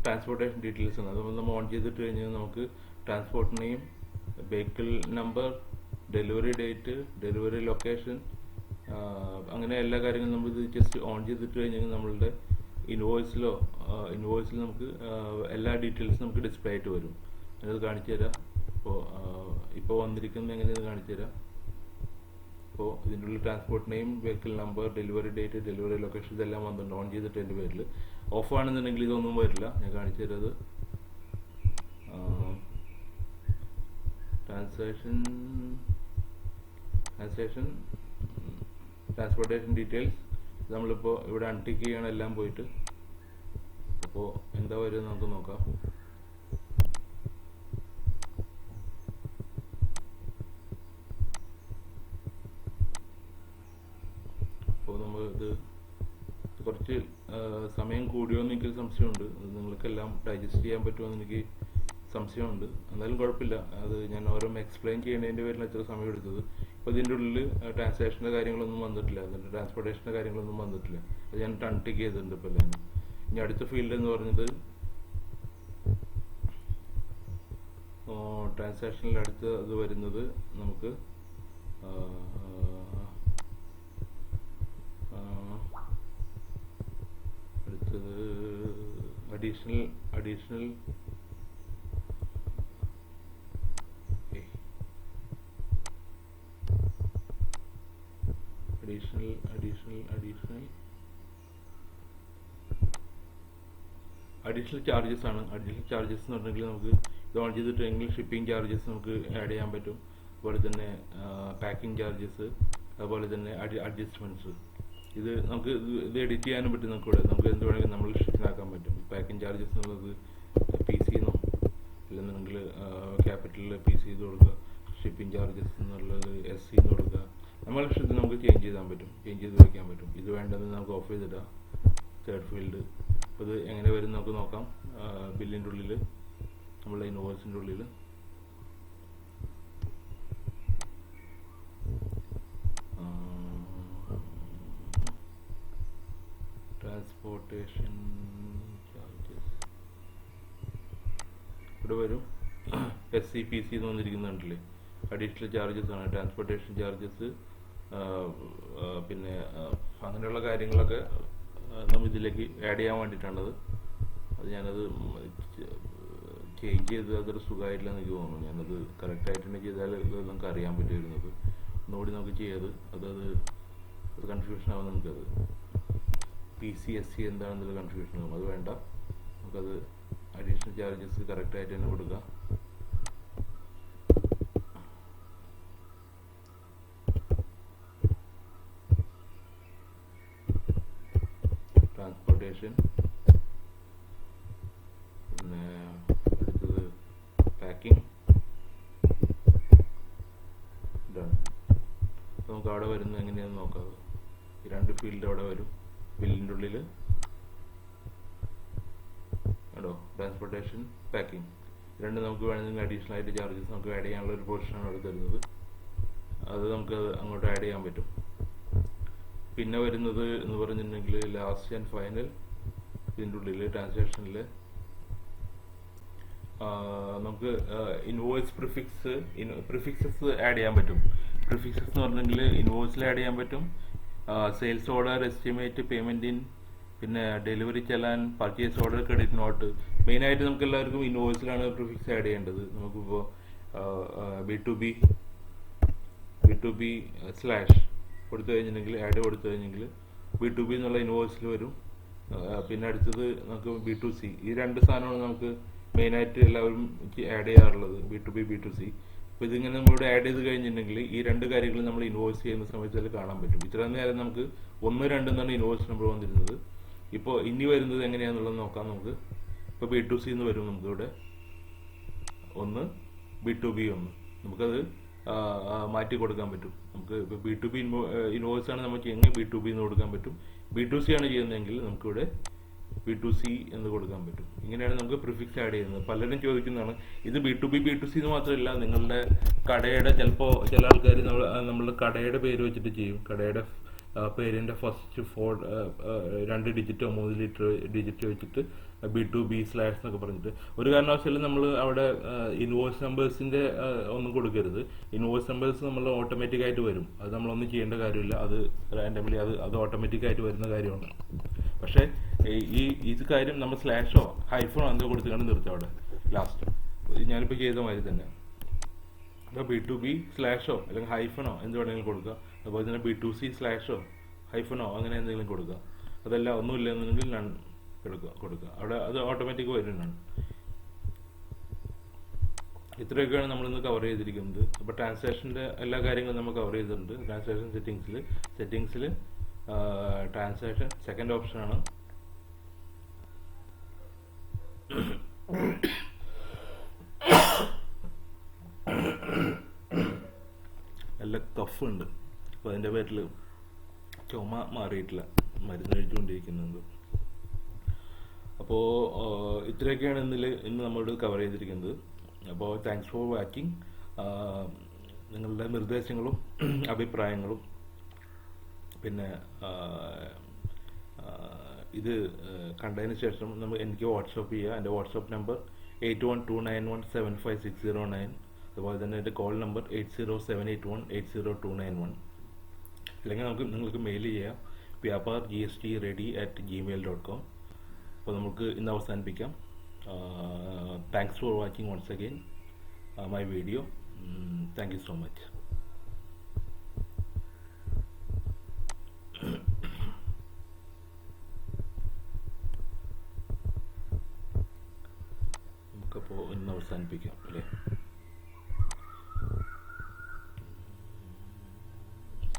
ട്രാൻസ്പോർട്ടേഷൻ ഡീറ്റെയിൽസ് ആണ്. അത് നമ്മൾ ഓൺ ചെയ്തിട്ട് കഴിഞ്ഞാൽ നമുക്ക് transport name, vehicle number, delivery date, delivery location, അങ്ങനെ എല്ലാ കാര്യങ്ങളും നമ്മൾ ഇത് ജസ്റ്റ് ഓൺ ചെയ്തിട്ട് കഴിഞ്ഞാൽ നമ്മളുടെ ഇൻവോയ്സിൽ നമുക്ക് എല്ലാ ഡീറ്റെയിൽസും നമുക്ക് ഡിസ്പ്ലേ ആയിട്ട് വരും. ഞാനത് കാണിച്ചു തരാം. ഇപ്പോൾ വന്നിരിക്കുന്നത് എങ്ങനെയാണെന്ന് കാണിച്ചു തരാം. അപ്പോൾ ഇതിൻ്റെ ഉള്ളിൽ transport name, vehicle number, delivery date, delivery location ഇതെല്ലാം വന്നിട്ടുണ്ട് ഓൺ ചെയ്തിട്ട്. എൻ്റെ പേരിൽ ഓഫ് ആണെന്നുണ്ടെങ്കിൽ ഇതൊന്നും വരില്ല. ഞാൻ കാണിച്ചു തരാം. ട്രാൻസ്പോർട്ടേഷൻ ഡീറ്റെയിൽസ് നമ്മളിപ്പോൾ ഇവിടെ അൺടിക്ക് ചെയ്യണം എല്ലാം പോയിട്ട്. അപ്പോൾ എന്താ വരിക നമുക്ക് നോക്കാം. അപ്പോൾ നമ്മൾ ഇത് കുറച്ച് സമയം കൂടിയോന്ന് എനിക്കൊരു സംശയമുണ്ട്. അത് നിങ്ങൾക്കെല്ലാം ഡൈജസ്റ്റ് ചെയ്യാൻ പറ്റുമോയെന്ന് എനിക്ക് സംശയമുണ്ട്. എന്നാലും കുഴപ്പമില്ല, അത് ഞാൻ ഓരോന്ന് എക്സ്പ്ലെയിൻ ചെയ്യുന്നതിൻ്റെ പേരിൽ എത്ര സമയം എടുത്തത്. അപ്പോൾ ഇതിൻ്റെ ഉള്ളിൽ ട്രാൻസാക്ഷൻ്റെ കാര്യങ്ങളൊന്നും വന്നിട്ടില്ല, അതിൻ്റെ ട്രാൻസ്പോർട്ടേഷൻ്റെ കാര്യങ്ങളൊന്നും വന്നിട്ടില്ല. അത് ഞാൻ അൺടിക്ക് ചെയ്തിട്ടുണ്ട്. ഇപ്പോൾ ഞാൻ ഇനി അടുത്ത ഫീൽഡ് എന്ന് പറഞ്ഞത് ട്രാൻസാക്ഷനിൽ അടുത്ത ഇത് വരുന്നത് നമുക്ക് അടുത്തത് അഡീഷണൽ ചാർജസ് ആണ്. അഡീഷണൽ ചാർജസ് എന്ന് പറഞ്ഞെങ്കിൽ നമുക്ക് ഇത് ഓൺ ചെയ്തിട്ടുണ്ടെങ്കിൽ ഷിപ്പിംഗ് ചാർജസ് നമുക്ക് ആഡ് ചെയ്യാൻ പറ്റും. അതുപോലെ തന്നെ പാക്കിംഗ് ചാർജസ്, അതുപോലെ തന്നെ അഡ്ജസ്റ്റ്മെൻറ്റ്സ്. ഇത് നമുക്ക് ഇത് എഡിറ്റ് ചെയ്യാനും പറ്റും. നമുക്ക് എന്ത് വേണമെങ്കിലും നമ്മൾ ഇഷ്ടത്തിനാക്കാൻ പറ്റും. പാക്കിംഗ് ചാർജസ് എന്നുള്ളത് PC എന്നോ ഇല്ലെന്നുണ്ടെങ്കിൽ ക്യാപിറ്റലിൽ PC ചെയ്ത് കൊടുക്കുക. ഷിപ്പിംഗ് ചാർജസ് എന്നുള്ളത് SC എന്ന് കൊടുക്കുക. നമ്മളെ ഇഷ്ടത്തിന് നമുക്ക് ചേഞ്ച് ചെയ്ത് വയ്ക്കാൻ പറ്റും. ഇത് വേണ്ടതെന്ന് നമുക്ക് ഓഫ് ചെയ്തിടാം. Third field. അപ്പോൾ ഇത് എങ്ങനെ വരും നമുക്ക് നോക്കാം. ബില്ലിൻ്റെ ഉള്ളിൽ, നമ്മളെ ഇൻവോയ്സിൻ്റെ ഉള്ളിൽ ട്രാൻസ്പോർട്ടേഷൻ ചാർജസ് ഇവിടെ വരും. SCPC എന്ന് വന്നിരിക്കുന്നുണ്ടല്ലേ, അഡീഷണൽ ചാർജസ് ആണ്. ട്രാൻസ്പോർട്ടേഷൻ ചാർജസ്, പിന്നെ അങ്ങനെയുള്ള കാര്യങ്ങളൊക്കെ നമ്മൾ ഇതിലേക്ക് ആഡ് ചെയ്യാൻ വേണ്ടിയിട്ടാണത്. അത് ഞാനത് ചേഞ്ച് ചെയ്ത് അതൊരു സുഖമായിട്ടില്ല എനിക്ക് തോന്നുന്നു. ഞാനത് കറക്റ്റായിട്ട് തന്നെ ചെയ്താൽ ഇത് നമുക്ക് അറിയാൻ പറ്റുമായിരുന്നത്. ഒന്നുകൂടി നമുക്ക് ചെയ്യാത് അത് കൺഫ്യൂഷൻ ആവും. നമുക്കത് PC SC എന്താണെന്നുള്ള കൺഫ്യൂഷൻ ആവും. അത് വേണ്ട, നമുക്കത് അഡീഷണൽ ചാർജസ് കറക്റ്റായിട്ട് തന്നെ കൊടുക്കാം. ട്രാൻസ്പോർട്ടേഷൻ, പിന്നെ അടുത്തത് ഫീൽഡ് അവിടെ വരും. ബില്ലിൻ്റെ ഉള്ളിൽ കേട്ടോ ട്രാൻസ്പോർട്ടേഷൻ, പാക്കിംഗ് രണ്ട് നമുക്ക് വേണമെങ്കിൽ അഡീഷണൽ ആയിട്ട് ചാർജസ് നമുക്ക് ആഡ് ചെയ്യാനുള്ള ഒരു പോർഷനാണ് അവിടെ തരുന്നത്. അത് നമുക്ക് അങ്ങോട്ട് ആഡ് ചെയ്യാൻ പറ്റും. പിന്നെ വരുന്നത് എന്ന് പറഞ്ഞിട്ടുണ്ടെങ്കിൽ ലാസ്റ്റ് ആൻഡ് ഫൈനൽ ഇതിൻ്റെ ഉള്ളിൽ ട്രാൻസാക്ഷനിൽ നമുക്ക് ഇൻവോയ്സ് പ്രിഫിക്സസ് ആഡ് ചെയ്യാൻ പറ്റും. പ്രിഫിക്സസ് എന്ന് പറഞ്ഞെങ്കിൽ ഇൻവോയ്സിൽ ആഡ് ചെയ്യാൻ പറ്റും. Sales order, estimate, payment in, പിന്നെ delivery challan, purchase order, credit note. മെയിനായിട്ട് നമുക്ക് എല്ലാവർക്കും ഇൻവോയ്സിലാണ് പ്രിഫിക്സ് ആഡ് ചെയ്യേണ്ടത്. നമുക്കിപ്പോൾ B2B സ്ലാഷ് കൊടുത്തു കഴിഞ്ഞിട്ടുണ്ടെങ്കിൽ, ആഡ് കൊടുത്തു കഴിഞ്ഞെങ്കിൽ B2B എന്നുള്ള ഇൻവോയ്സിൽ വരും. പിന്നെ അടുത്തത് നമുക്ക് B2C. ഈ രണ്ട് സാധനമാണ് നമുക്ക് മെയിനായിട്ട് എല്ലാവരും ആഡ് ചെയ്യാറുള്ളത്, B2B, B2C. അപ്പോൾ ഇതിങ്ങനെ നമ്മളിവിടെ ആഡ് ചെയ്ത് കഴിഞ്ഞിട്ടുണ്ടെങ്കിൽ ഈ രണ്ട് കാര്യങ്ങൾ നമ്മൾ ഇൻവോയ്സ് ചെയ്യുന്ന സമയത്ത് കാണാൻ പറ്റും. ഇത്ര നേരം നമുക്ക് 1, 2 എന്നാണ് ഇൻവോയ്സ് നമ്പർ വന്നിരുന്നത്. ഇപ്പോൾ ഇനി വരുന്നത് എങ്ങനെയാണെന്നുള്ളത് നോക്കാം നമുക്ക്. ഇപ്പോൾ B2C എന്ന് വരും നമുക്കിവിടെ 1, B2B 1. നമുക്കത് മാറ്റി കൊടുക്കാൻ പറ്റും. നമുക്ക് ഇപ്പോൾ B2B ഇൻവോയ്സ് ആണ് നമുക്ക് എങ്ങനെ B2B എന്ന് കൊടുക്കാൻ പറ്റും. B2C ആണ് ചെയ്യുന്നതെങ്കിൽ നമുക്കിവിടെ B2C എന്ന് കൊടുക്കാൻ പറ്റും. ഇങ്ങനെയാണ് നമുക്ക് പ്രിഫിക്സ് ആഡ് ചെയ്യുന്നത്. പലരും ചോദിക്കുന്നതാണ് ഇത് B2B, B2C എന്ന് മാത്രമല്ല, നിങ്ങളുടെ കടയുടെ ചിലപ്പോൾ ചില ആൾക്കാർ നമ്മളുടെ കടയുടെ പേര് വെച്ചിട്ട് ചെയ്യും. കടയുടെ പേരിൻ്റെ ഫസ്റ്റ് 2 ഡിജിറ്റോ 3 ഡിജിറ്റ് വെച്ചിട്ട് B2B സ്ലാഷ് എന്നൊക്കെ പറഞ്ഞിട്ട്. ഒരു കാരണവശാലും നമ്മൾ അവിടെ ഇൻവോയ്സ് നമ്പേഴ്സിൻ്റെ ഒന്നും കൊടുക്കരുത്. ഇൻവോയ്സ് നമ്പേഴ്സ് നമ്മൾ ഓട്ടോമാറ്റിക്കായിട്ട് വരും. അത് നമ്മളൊന്നും ചെയ്യേണ്ട കാര്യമില്ല. അത് റാൻഡംലി അത് ഓട്ടോമാറ്റിക്കായിട്ട് വരുന്ന കാര്യമാണ്. പക്ഷേ ഇത് കാര്യം നമ്മൾ സ്ലാഷോ ഹൈഫണോ എന്തോ കൊടുത്തുകൊണ്ട് നിർത്തും അവിടെ ലാസ്റ്റ്. ഞാനിപ്പോൾ ചെയ്ത മാതിരി തന്നെ അപ്പോൾ B2B സ്ലാഷോ അല്ലെങ്കിൽ ഹൈഫണോ എന്ത് വേണമെങ്കിലും കൊടുക്കുക. അതുപോലെ തന്നെ B2C സ്ലാഷോ ഹൈഫണോ അങ്ങനെ എന്തെങ്കിലും കൊടുക്കുക. അതെല്ലാം ഒന്നുമില്ല എന്നുണ്ടെങ്കിൽ നൺ കൊടുക്കുക. അവിടെ അത് ഓട്ടോമാറ്റിക് വരുന്നതാണ്. ഇത്രയൊക്കെയാണ് നമ്മളിന്ന് കവർ ചെയ്തിരിക്കുന്നത്. അപ്പോൾ ട്രാൻസാക്ഷൻ്റെ എല്ലാ കാര്യങ്ങളും നമ്മൾ കവർ ചെയ്തിട്ടുണ്ട്. ട്രാൻസാക്ഷൻ സെറ്റിങ്സിൽ ട്രാൻസാക്ഷൻ സെക്കൻഡ് ഓപ്ഷനാണ്. നല്ല കഫുണ്ട്. അപ്പോൾ അതിൻ്റെ പേരിൽ ചുമ മാറിയിട്ടില്ല, മരുന്ന് കഴിച്ചുകൊണ്ടിരിക്കുന്നുണ്ട്. അപ്പോൾ ഇത്രയൊക്കെയാണ് ഇന്ന് നമ്മളോട് കവർ ചെയ്തിരിക്കുന്നത്. അപ്പോൾ താങ്ക്സ് ഫോർ വാച്ചിങ്. നിങ്ങളുടെ നിർദ്ദേശങ്ങളും അഭിപ്രായങ്ങളും പിന്നെ ഇത് കണ്ടതിന് ശേഷം എനിക്ക് വാട്സപ്പ് ചെയ്യുക. എൻ്റെ വാട്സപ്പ് നമ്പർ 8129175609. അതുപോലെ തന്നെ എൻ്റെ കോൾ നമ്പർ 8078180291. അല്ലെങ്കിൽ നിങ്ങൾക്ക് മെയിൽ ചെയ്യാം vyapar@gmail.com. അപ്പോൾ നമുക്ക് ഇന്ന് അവസാനിപ്പിക്കാം. Thanks for watching once again my video. Thank you so much. നമുക്കപ്പോൾ ഇന്ന് അവസാനിപ്പിക്കാം അല്ലേ.